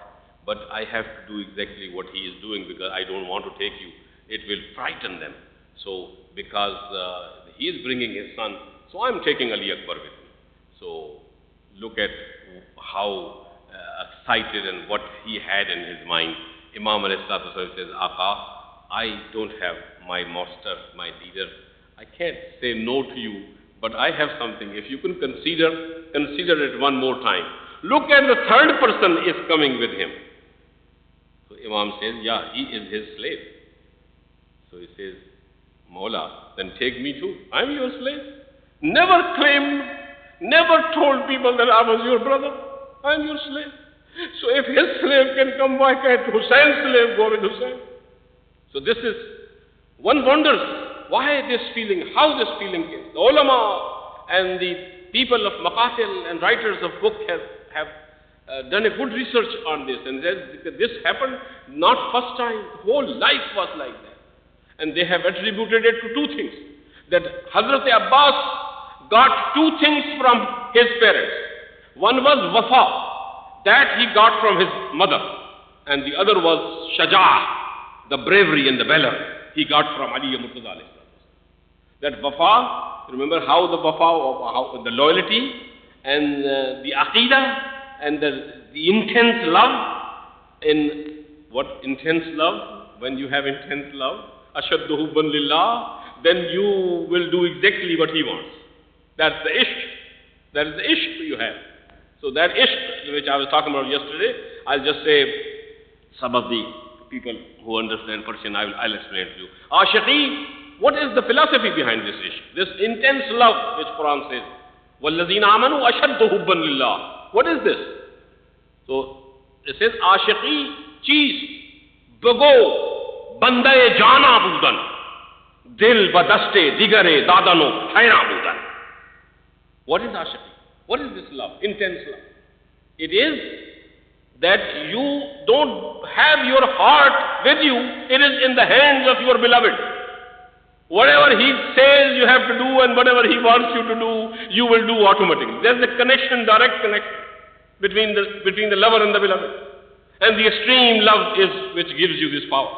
But I have to do exactly what he is doing because I don't want to take you. It will frighten them. So, because he is bringing his son, so I am taking Ali Akbar with me. So, look at how excited and what he had in his mind. Imam alayhi says, Aqa, I don't have my master, my leader. I can't say no to you, but I have something. If you can consider it one more time. Look at the third person is coming with him. So Imam says, yeah, he is his slave. So he says, Mawla, then take me too. I'm your slave. Never claimed, never told people that I was your brother. I'm your slave. So if his slave can come, why can't Hussein's slave go with Hussein? So this is, one wonders why this feeling, how this feeling came. The ulama and the people of Maqatil and writers of book have done a good research on this, and this happened not first time, the whole life was like that. And they have attributed it to two things. That Hazrat Abbas got two things from his parents. One was wafa, that he got from his mother, and the other was shaja', the bravery and the valor he got from Ali Murtaza. That wafa, remember how the wafa, how the loyalty and the aqidah and the intense love. In what intense love? When you have intense love, ashaddu hubban lillah, then you will do exactly what he wants. That's the ishq. That is the ishq you have. So that ishq which I was talking about yesterday, I'll just say some of the people who understand Persian, I'll explain to you. Ashiqi, what is the philosophy behind this ishq? This intense love which Quran says, وَالَّذِينَ آمَنُوا أَشَدُّ حُبًّا لِلَّهِ. What is this? So it says Ashiqi, cheese, bago, bandaye jana budan, dil badaste, digare, dadano, hayra budan. What is Ashiqi? What is this love? Intense love. It is that you don't have your heart with you, it is in the hands of your beloved. Whatever he says you have to do and whatever he wants you to do, you will do automatically. There's a connection, direct connection between the lover and the beloved. And the extreme love is which gives you this power.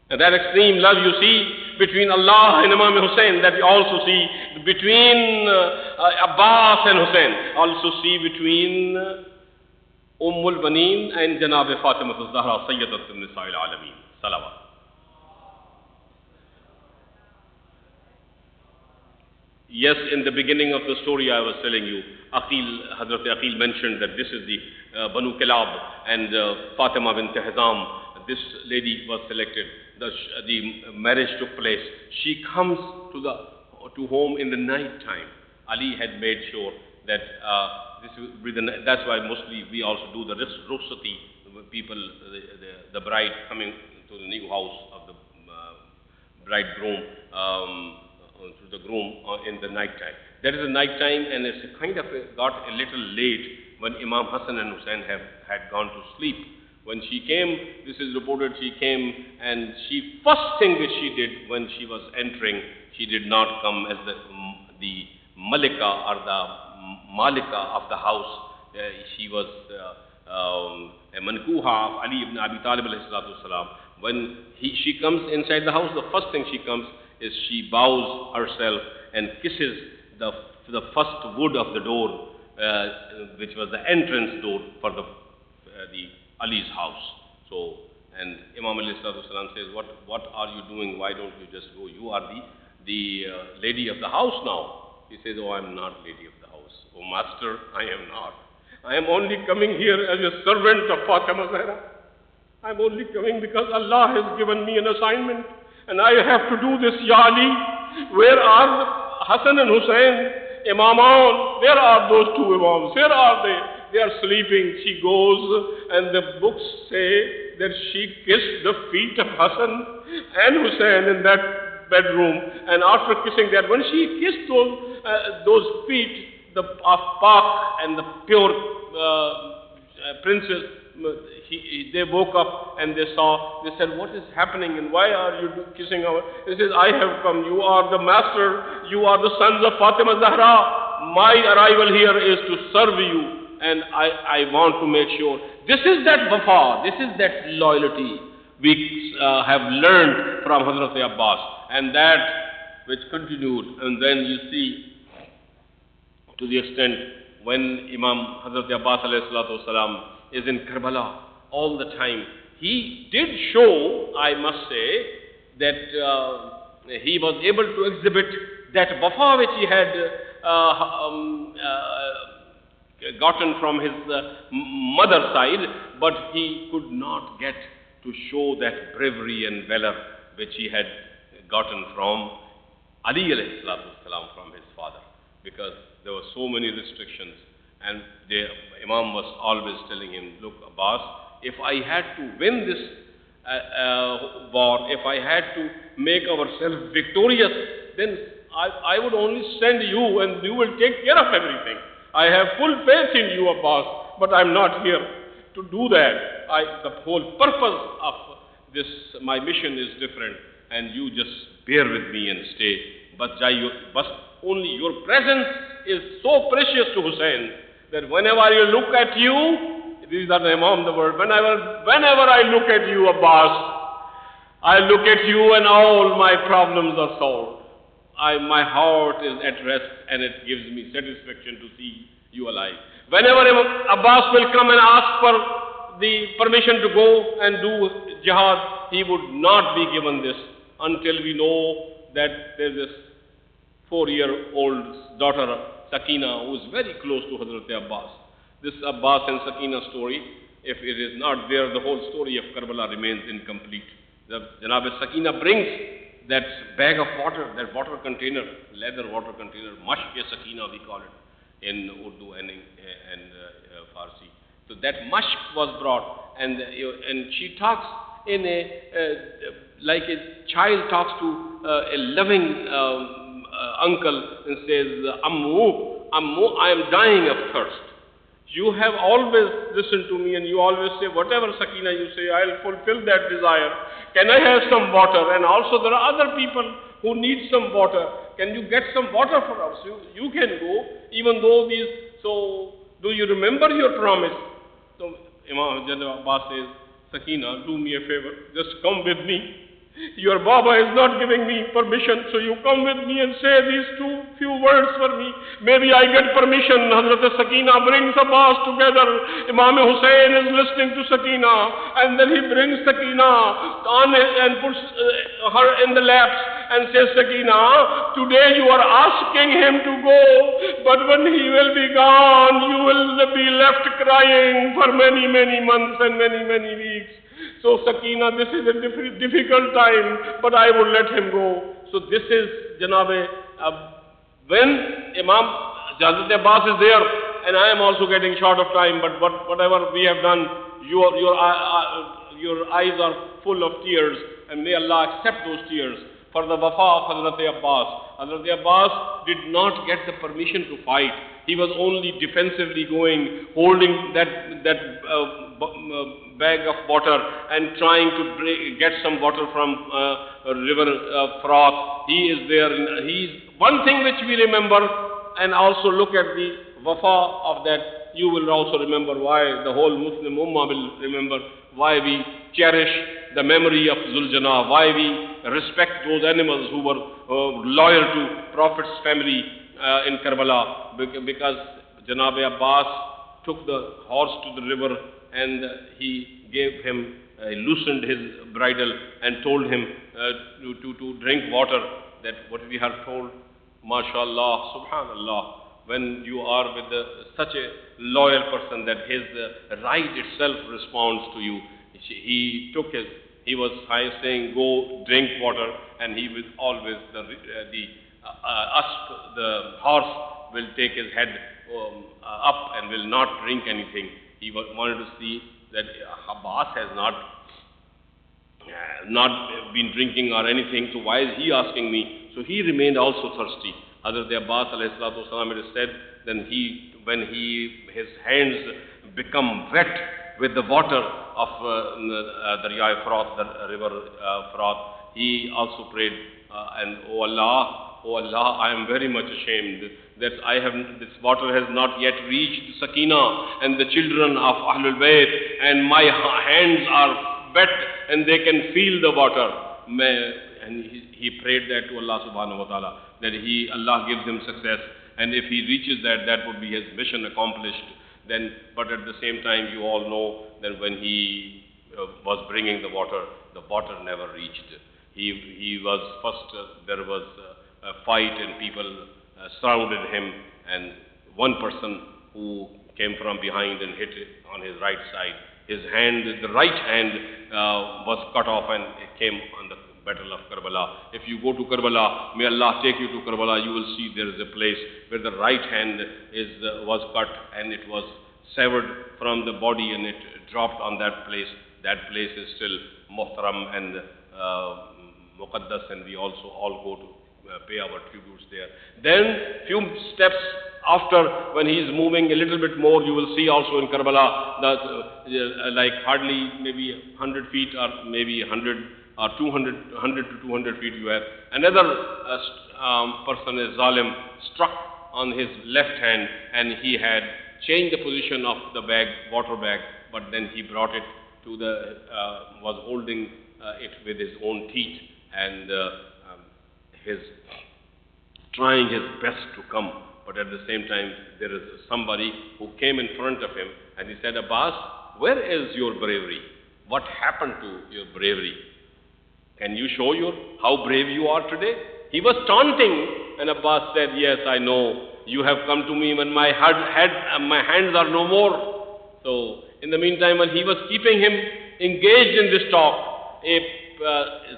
And that extreme love you see between Allah and Imam Hussein, that you also see between Abbas and Hussein, also see between Ummul Baneen and Janab Fatima al-Zahra, Sayyidat al-Nisa'il Alameen. Salawat. Yes, in the beginning of the story I was telling you, Hazrat Aqil mentioned that this is the Banu Kilab and Fatima bint Hizam. This lady was selected. The marriage took place. She comes to home in the night time. Ali had made sure that that's why mostly we also do the rukhsati, people, the bride coming to the new house of the bridegroom, to the groom in the night time. That is the night time, and it's kind of got a little late when Imam Hassan and Hussein had gone to sleep. When she came, this is reported, she came and first thing which she did when she was entering, she did not come as the Malika or the Malika of the house. She was a Mankuha of Ali ibn Abi Talib alayhi salatu wasalam. When she comes inside the house, the first thing she comes is she bows herself and kisses the first wood of the door, which was the entrance door for the Ali's house. So, and Imam alayhi salatu wasalam says, what are you doing? Why don't you just go? You are the lady of the house now. He says, oh, I am not lady of the house. Oh, master, I am not. I am only coming here as a servant of Fatima Zahra. I am only coming because Allah has given me an assignment. And I have to do this, Ya Ali. Where are Hassan and Hussein, Imaman? Where are those two Imams? Where are they? They are sleeping. She goes, and the books say that she kissed the feet of Hassan and Hussein in that bedroom. And after kissing that, when she kissed those feet, of Pak and the pure princess, they woke up and they said, what is happening and why are you kissing our? He says, I have come, you are the master, you are the sons of Fatima Zahra. My arrival here is to serve you, and I want to make sure. This is that wafa, this is that loyalty we have learned from Hazrat Abbas, and that which continued. And then you see, to the extent when Imam Hazrat Abbas alayhi salatu wasalam is in Karbala all the time, he did show, I must say, that he was able to exhibit that wafa which he had gotten from his mother side, but he could not get to show that bravery and valor which he had gotten from Ali alayhi salatu wasalam, from his father, because there were so many restrictions. And the Imam was always telling him, look, Abbas, if I had to win this war, if I had to make ourselves victorious, then I would only send you and you will take care of everything. I have full faith in you, Abbas, but I'm not here to do that. The whole purpose of this, my mission is different, and you just bear with me and stay. But only your presence is so precious to Hussein that whenever I look at you, these are the Imam the word, whenever I look at you, Abbas, I look at you and all my problems are solved. my heart is at rest and it gives me satisfaction to see you alive. Whenever Abbas will come and ask for the permission to go and do jihad, he would not be given this until we know that there is this 4-year-old daughter, Sakina, who is very close to Hazrat Abbas. This Abbas and Sakina story, if it is not there, the whole story of Karbala remains incomplete. The Janab Sakina brings that bag of water, that water container, leather water container, Sakina we call it in Urdu and Farsi. So that mashq was brought, and she talks in like a child talks to a loving uncle and says, Ammu, I am dying of thirst. You have always listened to me and you always say, whatever Sakina you say, I'll fulfill that desire. Can I have some water? And also there are other people who need some water. Can you get some water for us? You can go, even though these, so do you remember your promise? So Imam Abbas says, Sakina, do me a favor, just come with me. Your Baba is not giving me permission, so you come with me and say these few words for me. Maybe I get permission. Hazrat Sakina brings Abbas together. Imam Hussain is listening to Sakina, and then he brings Sakina on and puts her in the laps and says, Sakina, today you are asking him to go, but when he will be gone, you will be left crying for many, many months and many, many weeks. So Sakina, this is a difficult time, but I will let him go. So this is Janabe, when Imam Hazrat Abbas is there, and I am also getting short of time, but whatever we have done, your eyes are full of tears, and may Allah accept those tears for the wafa of Hazrat Abbas. Hazrat Abbas did not get the permission to fight. He was only defensively going, holding that bag of water and trying to get some water from river Froth. He is there. One thing which we remember, and also look at the wafa of that, you will also remember why the whole Muslim Ummah will remember why we cherish the memory of Zuljana, why we respect those animals who were loyal to Prophet's family in Karbala, because Janab Abbas took the horse to the river and he gave him, loosened his bridle and told him to drink water. That what we are told, MashaAllah, Subhanallah, when you are with such a loyal person that his right itself responds to you. He took he was saying, go drink water, and he was always, the horse will take his head up and will not drink anything. He wanted to see that Abbas has not been drinking or anything, so why is he asking me? So he remained also thirsty. Hazrat Abbas alayhi salatu wasalam, it is said, then when his hands become wet with the water of the river Froth, he also prayed, and oh Allah, I am very much ashamed that this water has not yet reached Sakina and the children of Ahlul Bayt, and my hands are wet and they can feel the water. And he prayed that to Allah subhanahu wa ta'ala, that Allah gives him success, and if he reaches that would be his mission accomplished. Then, but at the same time, you all know that when he was bringing the water never reached. He was first, there was a fight and people surrounded him, and one person who came from behind and hit on his right side, his hand, the right hand was cut off, and it came on the battle of Karbala. If you go to Karbala, may Allah take you to Karbala, you will see there is a place where the right hand was cut and it was severed from the body and it dropped on that place. That place is still Muharram and Muqaddas, and we also all go to pay our tributes there. Then few steps after, when he is moving a little bit more, you will see also in Karbala that like hardly maybe 100 feet or maybe 100 or 100 to 200 feet you have. Another person, a Zalim, struck on his left hand, and he had changed the position of the bag, water bag, but then he brought it to was holding it with his own teeth, and his trying his best to come. But at the same time, there is somebody who came in front of him and he said, Abbas, where is your bravery? What happened to your bravery? Can you show how brave you are today? He was taunting, and Abbas said, yes, I know. You have come to me when my hands are no more. So, in the meantime, when he was keeping him engaged in this talk, a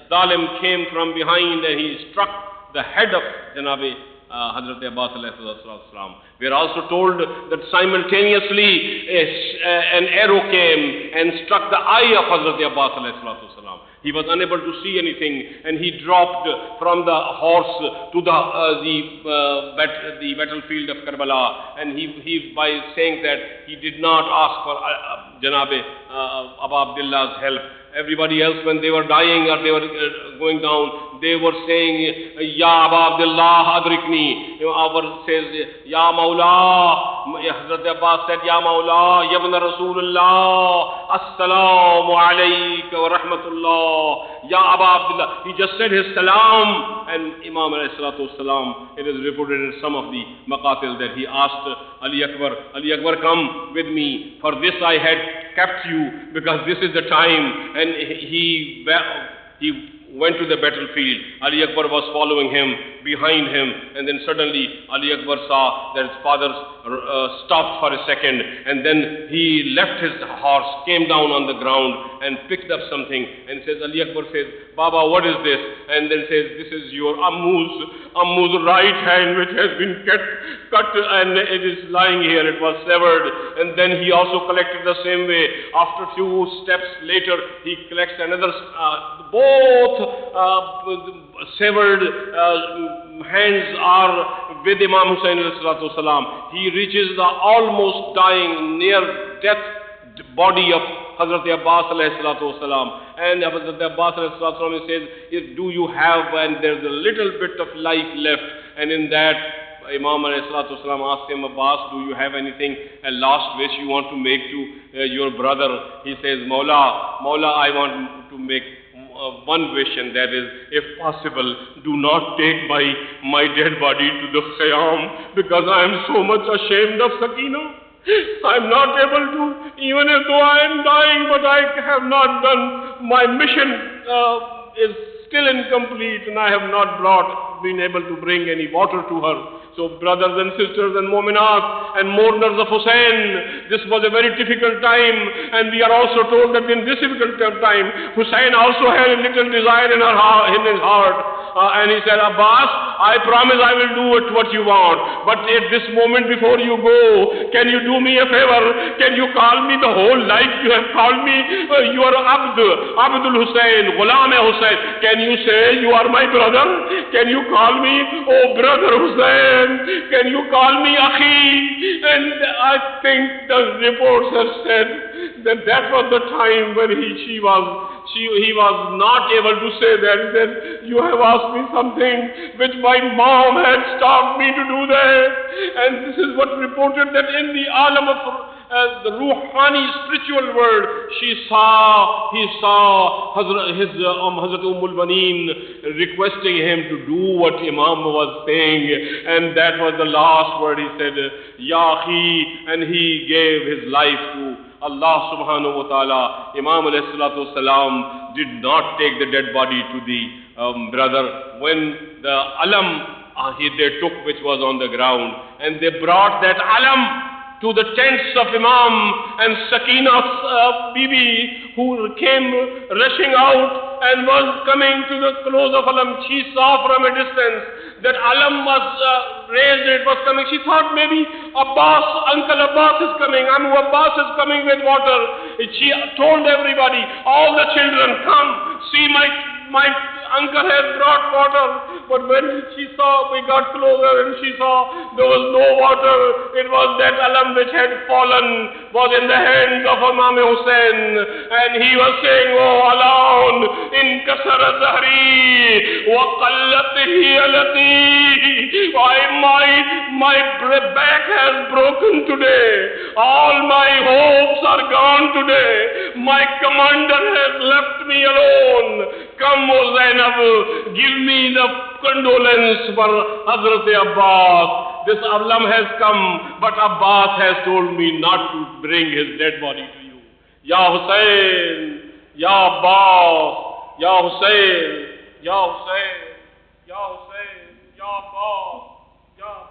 zalim came from behind and he struck the head of Janabi Hazrat Abbas alayhi salam. We are also told that simultaneously an arrow came and struck the eye of Hazrat Abbas alayhi salam. He was unable to see anything, and he dropped from the horse to the battlefield of Karbala. And he by saying that he did not ask for Janabe Abu Abdullah's help. Everybody else, when they were dying or they were going down, they were saying, Ya Abu Abdullah adrikni. Our says, Ya Mawla. Hazrat Abbas said, Ya Mawla, Ya Ibn Rasulullah, Assalamu alayka wa rahmatullah. Ya Abu Abdullah. He just said his salam. And Imam alayhi salatu wasalam, it is reported in some of the maqatil that he asked Ali Akbar, come with me. For this I had kept you, because this is the time. And he went to the battlefield. Ali Akbar was following him, behind him, and then suddenly Ali Akbar saw that his father stopped for a second, and then he left his horse, came down on the ground and picked up something, and Ali Akbar says, Baba, what is this? And then says, this is your Ammu's right hand, which has been cut and it is lying here, it was severed. And then he also collected the same way. After a few steps later, he collects another, both severed hands are with Imam Hussain alayhi salatu wasalam. He reaches the almost dying, near death body of Hazrat Abbas alayhi salatu wasalam. And Hazrat Abbas alayhi salatu wasalam says, do you have, and there's a little bit of life left. And in that, Imam alayhi salatu wasalam asked him, Abbas, do you have anything, a last wish you want to make to your brother? He says, Mawla, I want to make one wish, and that is, if possible, do not take my dead body to the Khayyam, because I am so much ashamed of Sakina. I am not able to, even though I am dying, but I have not done, my mission is still incomplete, and I have not been able to bring any water to her. So brothers and sisters and mu'minat and mourners of Hussain, this was a very difficult time, and we are also told that in this difficult time, Hussain also had a little desire in his heart. And he said, Abbas, I promise I will do what you want. But at this moment before you go, can you do me a favor? Can you call me the whole life you have called me? You are Abdul Hussain, Ghulam Hussain. Can you say you are my brother? Can you call me, oh brother Hussain? Can you call me Akhi? And I think the reports have said that was the time when he was not able to say that. He said, you have asked me something which my mom had stopped me to do that. And this is what reported, that in the alam of the Ruhani spiritual world, he saw Hazrat Ummul requesting him to do what Imam was saying, and that was the last word. He said, Ya Akhi, and he gave his life to Allah subhanahu wa ta'ala. Imam alayhi salatu wasalam did not take the dead body to the brother. When the alam they took, which was on the ground, and they brought that alam to the tents of Imam and Sakina's Bibi, who came rushing out and was coming to the close of alam. She saw from a distance that alam was raised, it was coming. She thought maybe Uncle Abbas is coming, Amu Abbas is coming with water. She told everybody, all the children, come, see my uncle has brought water. But when we got closer and she saw there was no water, it was that alam which had fallen, was in the hands of Imam Hussain. And he was saying, oh Alaun, in kasara zahri, wa qallat hiyalati. My back has broken today. All my hopes are gone on today. My commander has left me alone. Come, O Zainab, give me the condolence for Hazrat Abbas. This Avlam has come, but Abbas has told me not to bring his dead body to you. Ya Hussein, Ya Abbas, Ya Hussein, Ya Hussein, Ya Hussein, Ya Abbas, Ya Abbas.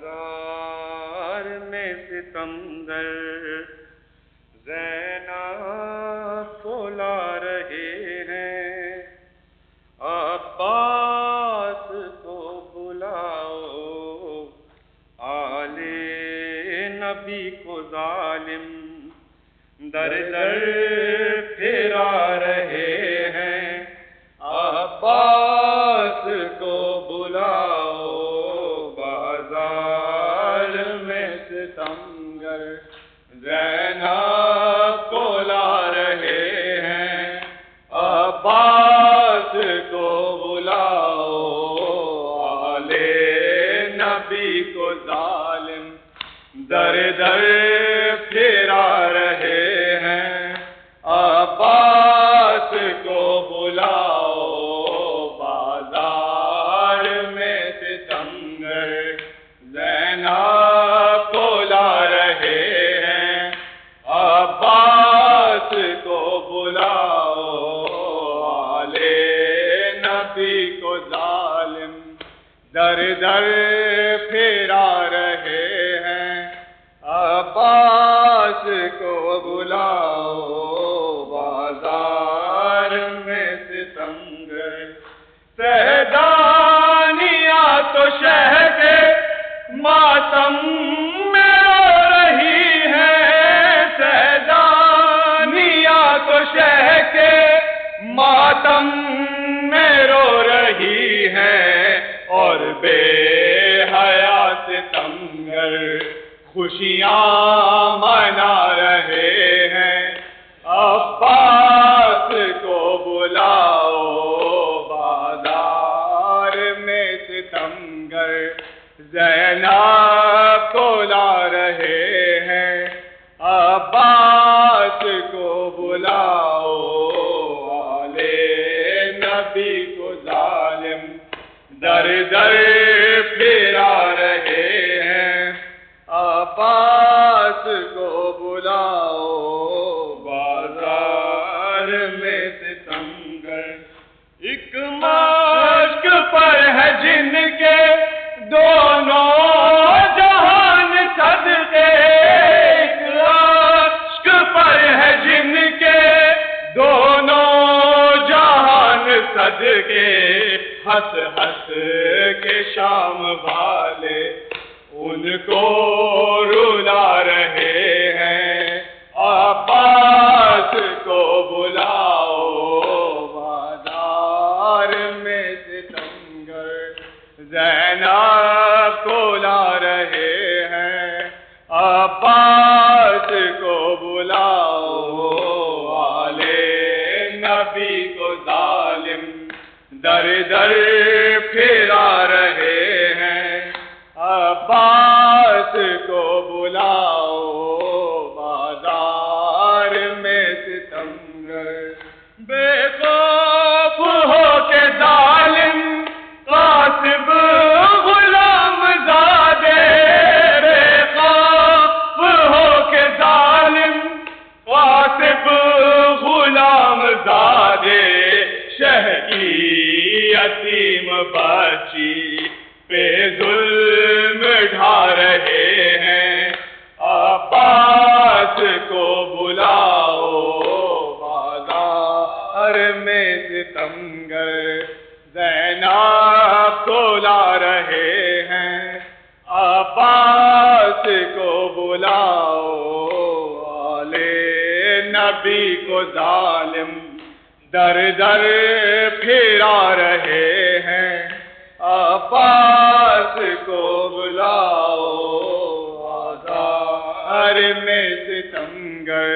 بازار میں ستمگر زینب کو لا رہے ہیں، عباس کو بلاؤ، آل نبی کو ظالم در در پھرا رہے ہیں، عباس کو بلاؤ، بازار میں ستمگر زینب کو لا رہے ہیں، عباس کو بلاؤ، آل نبی کو ظالم در در پھرا رہے ہیں، عباس کو بلاؤ، بازار میں ستمگر زینب کو لا رہے ہیں، عباس کو بلاؤ، آل نبی کو ظالم در در پھرا رہے ہیں، عباس کو بلاؤ، بازار میں ستمگر سیدانیاں تو شہ کے ماتم میں رو رہی ہیں، سیدانیاں تو شہ کے ماتم میں رو رہی ہیں، اور بے حیا ستمگر خوشیاں منا رہے ہیں، عباس کو بلاؤ، بازار میں ستمگر زینب کو لا رہے ہیں، عباس کو بلاؤ، آل نبی کو ظالم در در پھرا رہے ہیں، عباس کو بلاؤ، بازار میں ستمگر ایک مشک پر ہے جن کے دونوں جہان صدقے، ایک عشق پر ہے جن کے دونوں جہان صدقے، ہنس ہنس کے شام والے ان کو رلا رہے ہیں، عباس کو بلاؤ، بازار میں ستمگر زینب کو لا رہے ہیں، عباس کو بلاؤ، آل نبی کو ظالم در در پھرا رہے ہیں، عباس کو بلاؤ، بازار میں ستمگر بے خوف ہو کے ظالم غاصب غلام زادے، بے خوف ہو کے ظالم غاصب غلام زادے، شہ کی یتیم بچی پہ ظلم ڈھا رہے ہیں، عباس کو بلاؤ بازار میں ستمگر زینب کو لا رہے ہیں، عباس کو بلاؤ آلے نبی کو ظالم در در پھرا رہے ہیں، عباس کو بلاؤ آزار میں ستمگر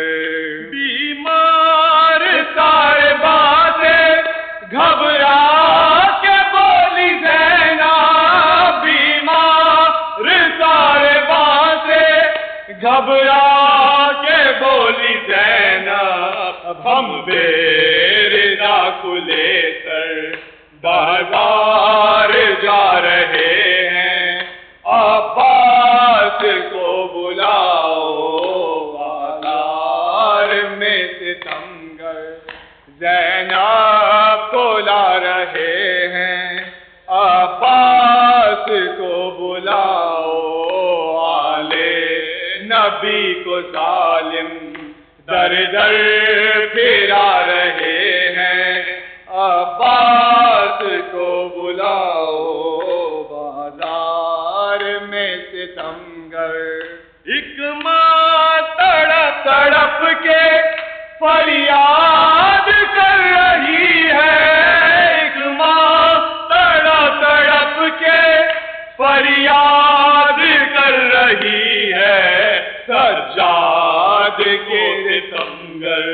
بیمار سارے باتیں گھبرا کے بولی زینب، بیمار سارے باتیں گھبرا کے بولی زینب، ہم بے رضا کو لے کر بازار جا رہے ہیں، عباس کو بلاؤ بازار میں ستمگر زینب کو لا رہے ہیں، عباس کو بلاؤ آلے نبی کو ظالم در در پھرا رہے ہیں، عباس کو بلاؤ بازار میں ستمگر، ایک ماں تڑپ تڑپ کے فریاد کر رہی ہے، ایک ماں تڑپ تڑپ کے فریاد کر رہی ہے، سجاد کے ستمگر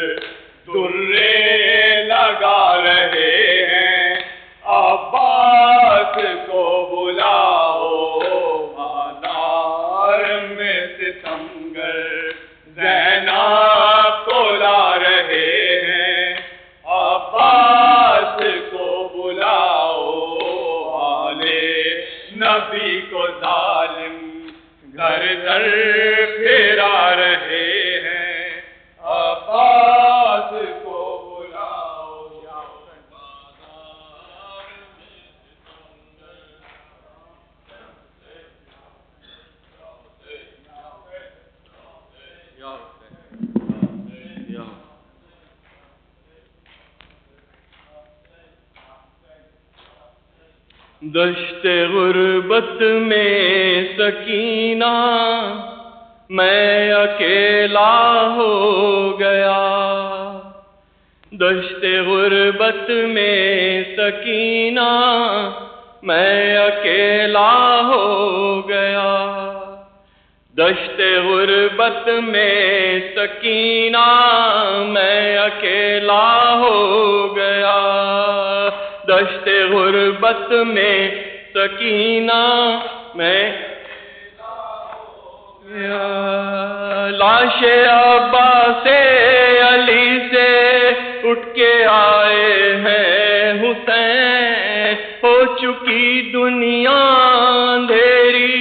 درے لگا رہے ہیں، عباس کو بلاؤ بازار میں ستمگر زینب کو لا رہے ہیں، عباس کو بلاؤ آلے نبی کو ظالم گھر گھر پھرا رہے ہیں، عباس کو بلاؤ دشت غربت میں سکینہ میں اکیلا ہو گیا، دشت غربت میں سکینہ میں اکیلا ہو گیا، دشت غربت میں سکینہ میں اکیلا ہو گیا، دشت غربت میں سکینہ میں لاش عباس علی سے اٹھ کے آئے ہیں حسین، ہو چکی دنیا اندھیری،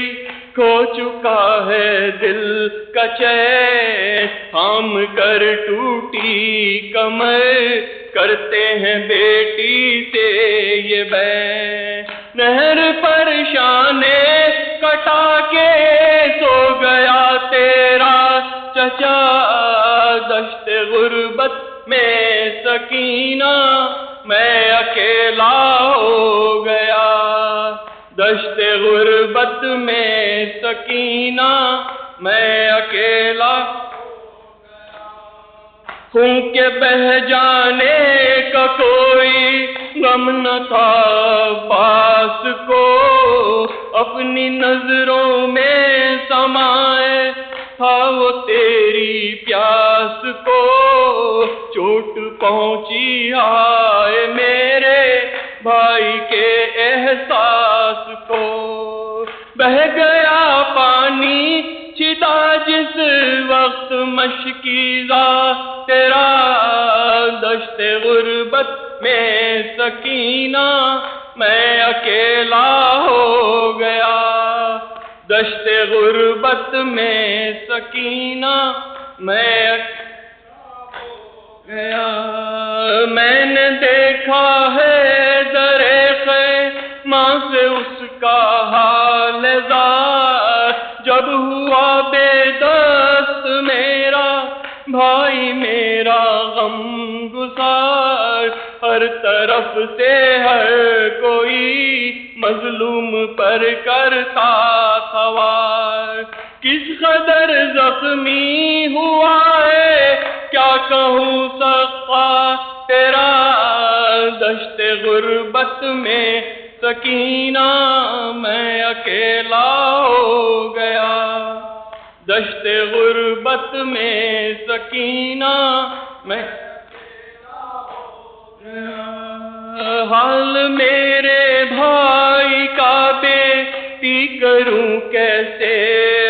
کھو چکا ہے دل کا چین، تھام کر ٹوٹی کمر کرتے ہیں بیٹی سے یہ بین، نہر پریشان کٹا کے سو گیا تیرا چچا، دشت غربت میں سکینہ میں اکیلا ہو گیا، دشت غربت میں سکینہ میں اکیلا خون کے بہ جانے کا کوئی غم نہ تھا عباس کو، اپنی نظروں میں سمائے تھا وہ تیری پیاس کو، چوٹ پہنچی آئے میرے بھائی کے احساس کو، بہ گیا پانی چھتا جس وقت مشکیزہ تیرا، دشت غربت میں سکینہ میں اکیلا ہو گیا، دشت غربت میں سکینہ میں گیا. میں نے دیکھا ہے درے خیمہ سے اس کا حال زار. جب ہوا بے دست میرا بھائی میرا غم گسار. ہر طرف سے ہر کوئی مظلوم پر کرتا تھا وار. کس قدر زخمی ہوا ہے کیا کہوں سقا تیرا. دشت غربت میں سکینہ میں اکیلا ہو گیا. دشت غربت میں سکینہ میں حال میرے بھائی کا بیٹی کروں کیسے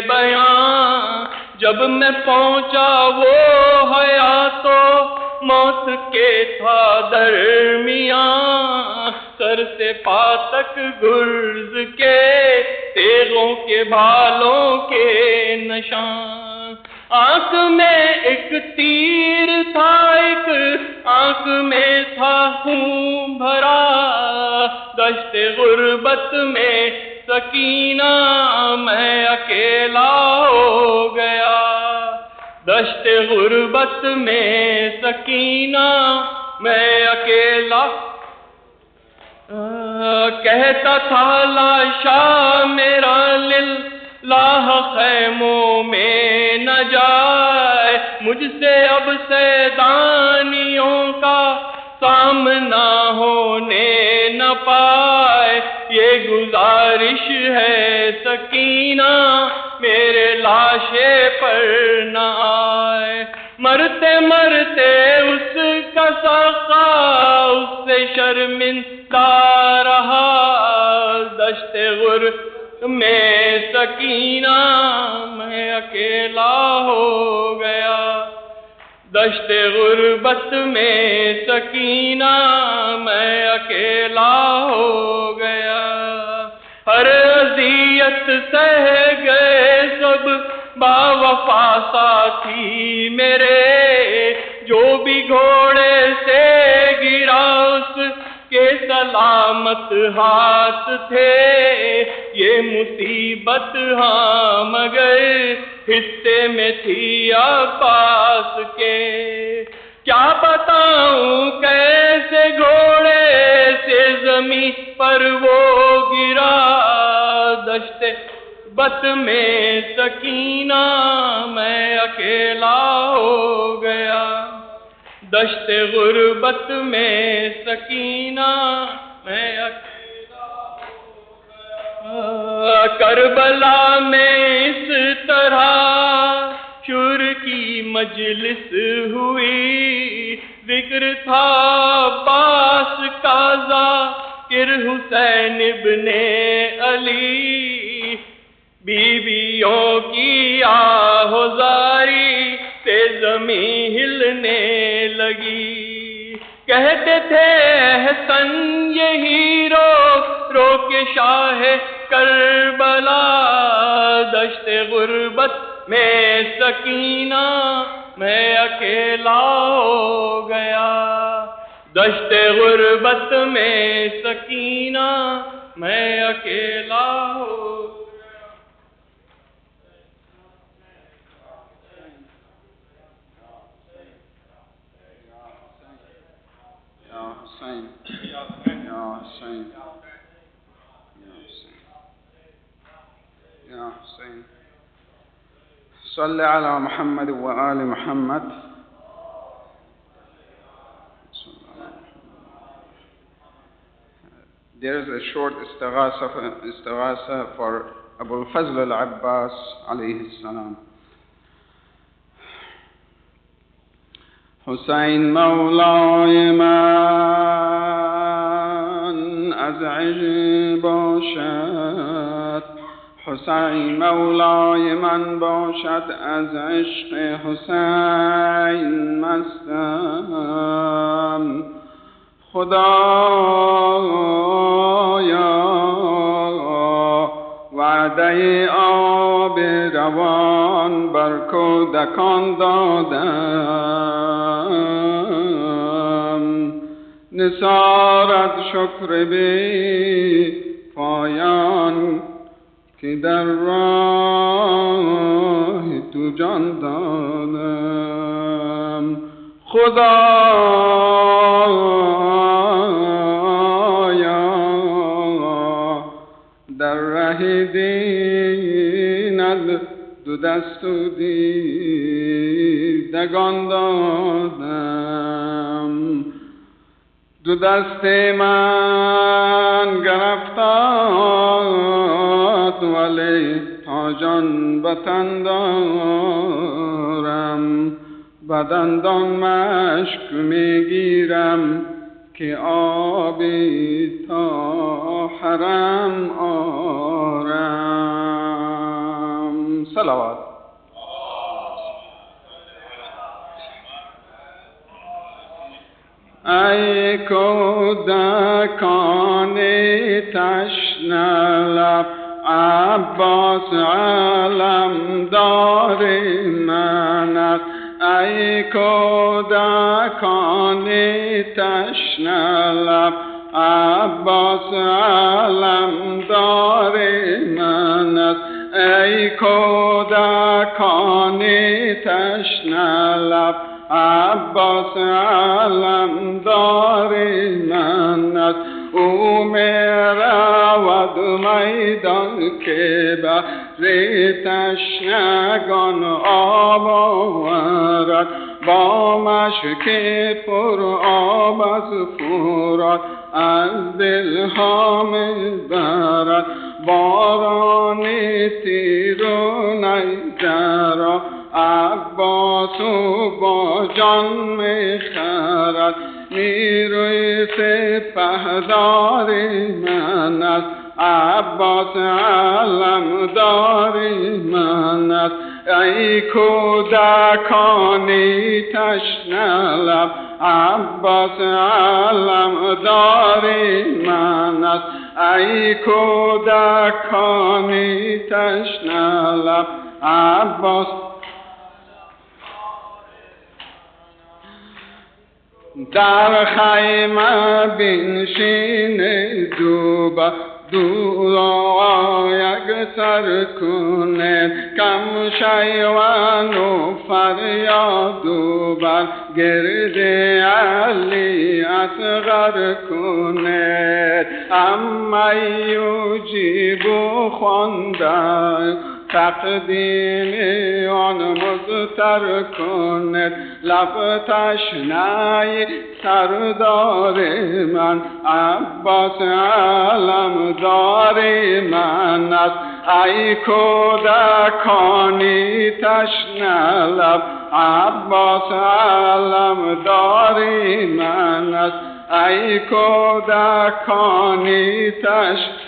بیان. جب میں پہنچا وہ حیات و موت کے تھا درمیان. سر سے پا تک گرز کے تیغوں کے بالوں کے نشان. آنکھ میں ایک تیر تھا ایک آنکھ میں تھا خون بھرا. دشت غربت میں سکینہ میں اکیلا ہو گیا. دشت غربت میں سکینہ میں اکیلا. کہتا تھا لاشا میرا للہ خیموں میں نہ جائے. مجھ سے اب سیدانیوں کا سامنا ہونے نہ پائے. یہ گزارش ہے سکینہ میرے لاشے پر نہ آئے. مرتے مرتے اس کا سقا اس سے شرمندہ رہا. دشت غربت میں سکینہ میں اکیلا ہو گیا. دشت غربت میں سکینہ میں اکیلا ہو گیا. ہر اذیت سہ گئے سب باوفا ساتھی میرے. جو بھی گھوڑے سے گرا اس کے سلامت ہاتھ تھے. یہ مصیبت ہاں مگر حصے میں تھی عباس کے. کیا بتاؤں کیسے گھوڑے سے زمین پر وہ گرا. دشت غربت میں سکینہ میں اکیلا ہو گیا. دشت غربت میں سکینہ میں اکیلا ہو گیا. کربلا میں اس طرح شور کی مجلس ہوئی. ذکر تھا عباس کا ذاکر حسین ابن علی. بیویوں کی آہوزاری سے زمین ہلنے لگی. کہتے تھے حسن یہی رو رو کے شاہ کربلا. دشت غربت میں سکینہ میں اکیلا ہو گیا. دشت غربت میں سکینہ میں اکیلا ہو گیا. يا حسين صل على محمد وآل محمد. There is a short istighatha for Abu al-Fazl al-Abbas alayhi salam. حسین مولای من از عشق باشد. حسین مولای من باشد از عشق حسین مستم. خدایا وعده آب روان بر کودکان دادم. نثارت شکر بی پایان که در راه تو جان دادم. خدایا در ره دینت دو دست و دیدگان دادم. دو دست من گرفتاد ولی تا جان بتن دارم. بدندان مشک میگیرم که آبی تا حرم آرم. صلوات. ای کودکان تشنه لب عباس علمدار من است. ای کودکان تشنه لب عباس علمدار من است. ای کودکان تشنه لب عباس علمدار من است. او میرود میدان که بهر تشنگان آب آورد. با مشک پر آب از فرات از دلها میبرد. بارانی تیر و نیزه را عباس و با جان میخرد. نیروی سپهدار من است. عباس علمدار من است. ای کودکانی تشنه لب عباس علمدار من است. ای کودکانی تشنه لب عباس در خیمه بنشین دوبه دورا یک سر کنه. کم شیوان و فریاد و بر گرد علی اصغر کنه. اما یوجیب خونده تقدیم آن مزتر کند. لب تشنه سردار من عباس علمدار من است. ای کودکانی تشنه لب عباس علمدار من است. ای کودکانی تشنه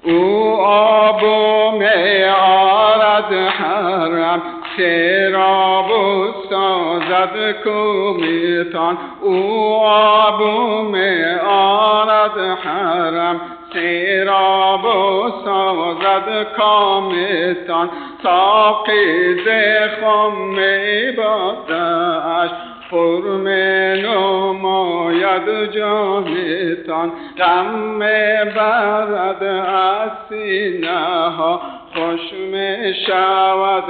او آب و می آرد حرم سیراب و سازد کومیتان. او آب و می آرد حرم سیراب و سازد کامیتان. ساقی زخم می بادش فرم نماید جامیتان. غم برد از سینه ها خوش می شود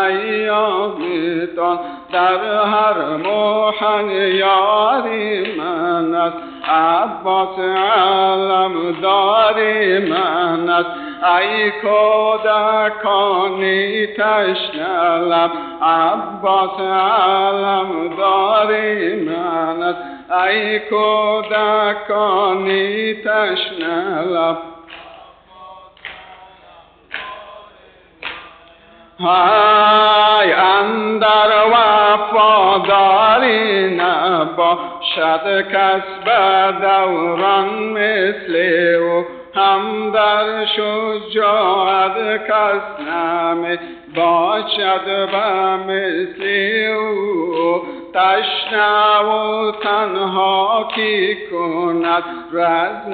ایامیتان. در هر موحن یاری من است. عباس علمدار من است. ای کودکانی تشنه لب عباس علمدار من است. ای کودکانی تشنه لب های اندر وفاداری نباشد کس به دوران مثل او. هم در شجاعت کس نمی باشد به مثل او. تشنه و تنها کی کند رزم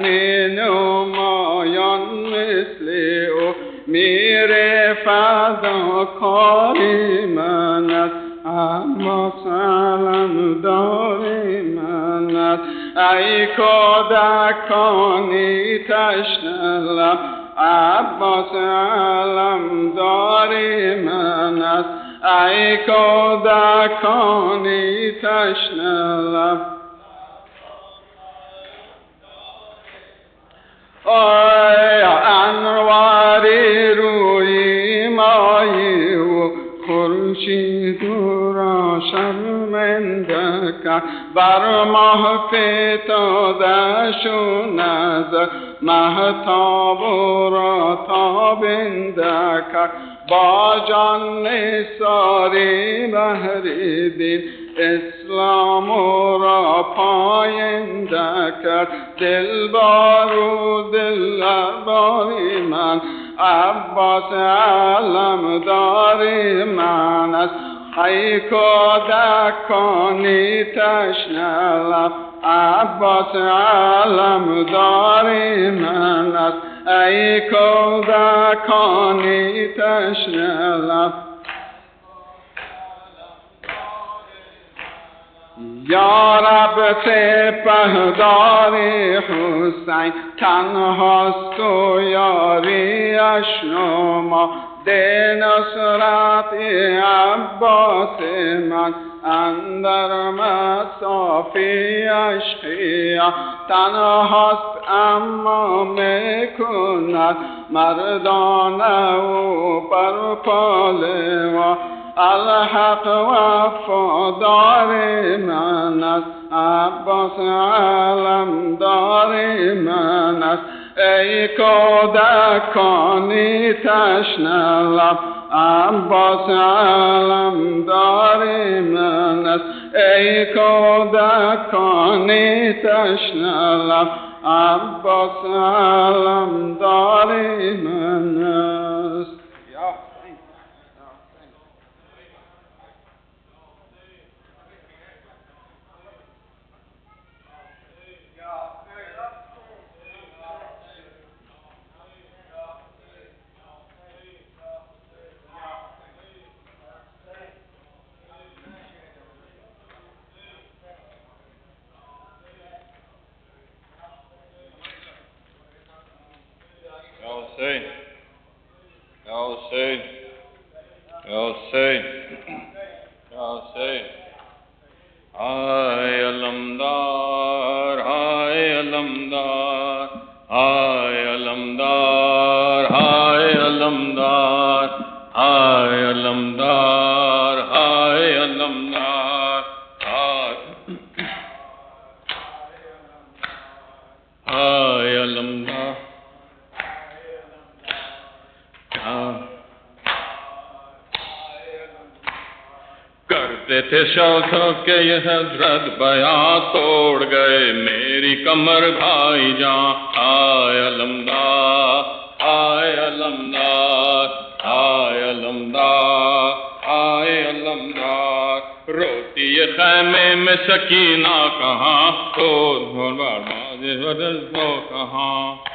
نمایان مثل او. میره فداکاری من است. عباس علمدار من است ای کودکانی تشنه لب عباس علمدار من است ای کودکانی تشنه لب آی انواری روی مایی و خورشید را شرمنده کرد بر ماه فتاده شو نظر مهتاب را تابنده کرد با جان نثاری بهر دین اسلام را پاینده کرد دلبر و دلبری من عباس علمدار من است ای کودکانی تشنه لب عباس علمدار من است ای کودکانی تشنه لب یا رب سپهدار حسین تنهاست و یاریش نما ده نصرت عباس من اندر مسافی عشقیا تنهاست اما میکند مردانه و برپاله الحق وفادار من است عباس علمدار من است ای کودکانی تشنه لب عباس علمدار من است ای کودکانی تشنه لب عباس علمدار من است थे शौक़ों के ये हजरत बयां तोड़ गए मेरी कमर भाई जान आय अलमदार आय अलमदार आय अलमदार आय अलमदार रोती ये खैमे में सकीना कहाँ तो बदल तो कहाँ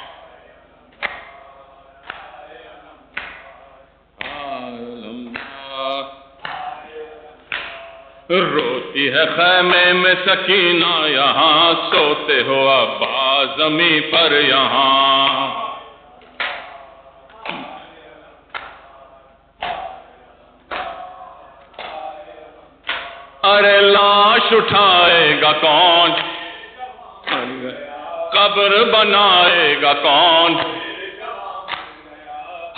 रोती है खैमे में सकीना यहाँ सोते हो अब्बा ज़मीं पर यहाँ अरे लाश उठाएगा कौन कब्र बनाएगा कौन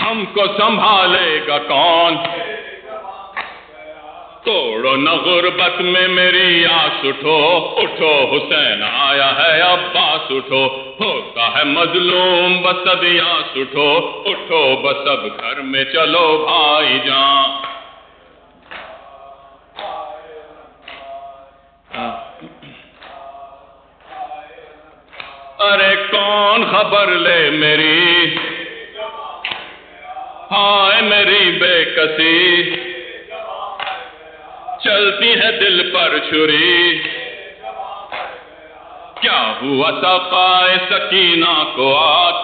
हमको संभालेगा कौन तोड़ो न गुर्बत में मेरी आस उठो उठो हुसैन आया है अब्बास उठो होता है मजलूम बस अब यास उठो उठो बस अब घर में चलो भाई जान अरे कौन खबर ले मेरी हाय मेरी बेकसी चलती है दिल पर छुरी کیا ہوا سقائے سکینہ کو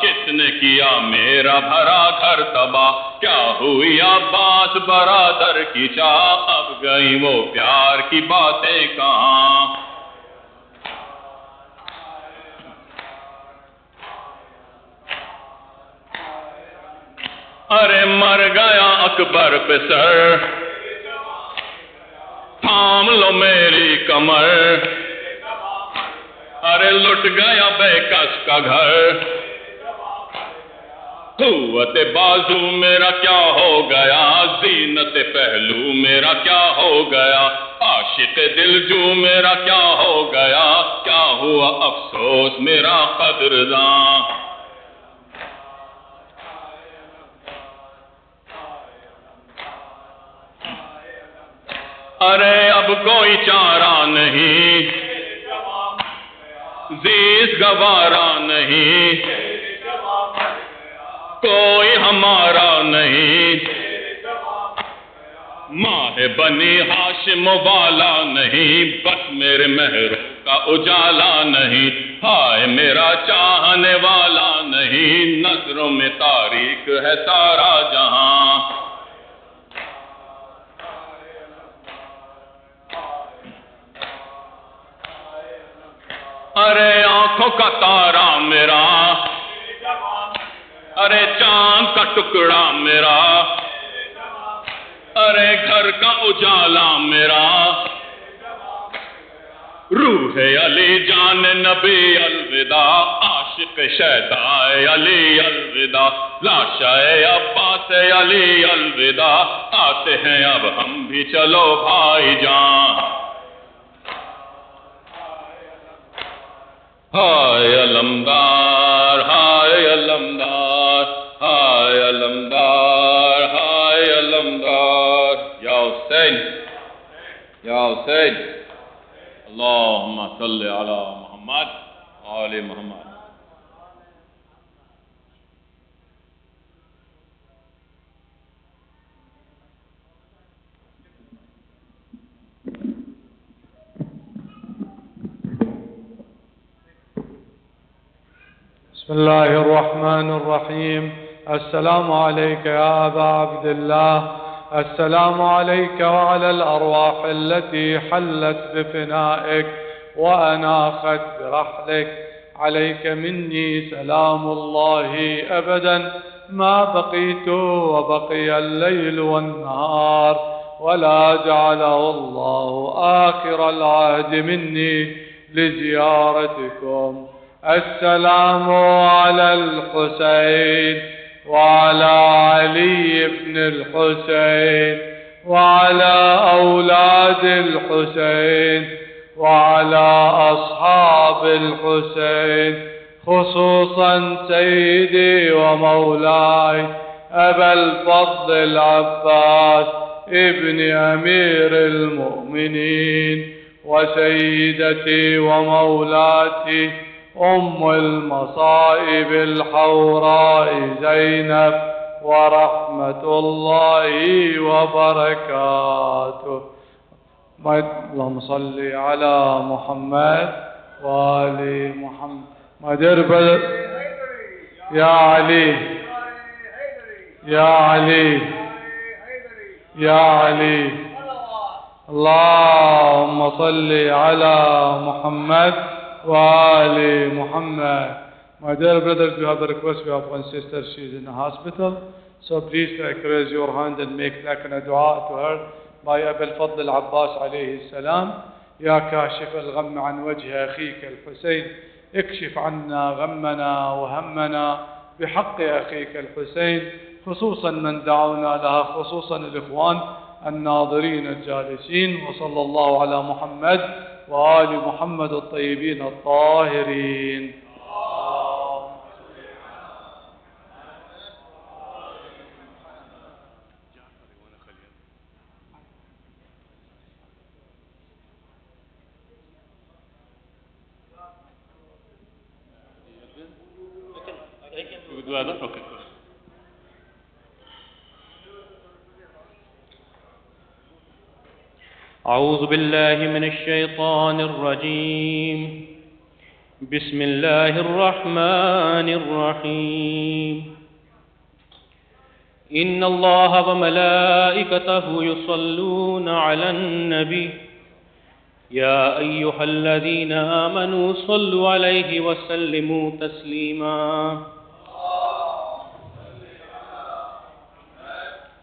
کس نے کیا میرا بھرا گھر تباہ کیا ہوئی عباس برادر کی چاہ اب گئی وہ پیار کی باتیں کہاں ارے مر گیا اکبر پہ سر تھام لو میری کمر ارے لٹ گیا بے کس کا گھر قوت بازو میرا کیا ہو گیا زینت پہلو میرا کیا ہو گیا عاشق دل جو میرا کیا ہو گیا کیا ہوا افسوس میرا قدرداں ارے اب کوئی چارہ نہیں زیس گوارا نہیں کوئی ہمارا نہیں ماہ بنی ہاشم والا نہیں بس میرے مہر کا اجالا نہیں ہائے میرا چاہنے والا نہیں نظروں میں تاریک ہے سارا جہاں ارے آنکھوں کا تارا میرا ارے چاند کا ٹکڑا میرا ارے گھر کا اجالا میرا روح علی جان نبی الوداع عاشق شیدائے علی الوداع لاشا عباس علی الوداع آتے ہیں اب ہم بھی چلو بھائی جان ہائے علمدار ہائے علمدار ہائے علمدار ہائے علمدار یا حسین یا حسین اللہم صلی علی محمد آل محمد بسم الله الرحمن الرحيم السلام عليك يا أبا عبد الله السلام عليك وعلى الأرواح التي حلت بفنائك وأناخت برحلك عليك مني سلام الله أبدا ما بقيت وبقي الليل والنهار ولا جعله الله آخر العهد مني لزيارتكم السلام على الحسين وعلى علي بن الحسين وعلى أولاد الحسين وعلى أصحاب الحسين خصوصا سيدي ومولاي أبا الفضل العباس ابن أمير المؤمنين وسيدتي ومولاتي أم المصائب الحوراء زينب ورحمة الله وبركاته اللهم صل على محمد وآل محمد مدرب يا علي يا علي يا علي اللهم صل على محمد وآل Muhammad. My dear brothers, we have a request. We have one sister. She is in the hospital. So please raise your hand and make لكنا دعاء to her by أبي الفضل العباس عليه السلام. يا كاشف الغم عن وجه أخيك الحسين اكشف عنا غمنا وهمنا بحق أخيك الحسين خصوصا من دعونا لها خصوصا الإخوان الناظرين الجالسين وصلى الله على محمد وآل محمد الطيبين الطاهرين. أعوذ بالله من الشيطان الرجيم بسم الله الرحمن الرحيم إن الله وملائكته يصلون على النبي يا أيها الذين آمنوا صلوا عليه وسلموا تسليما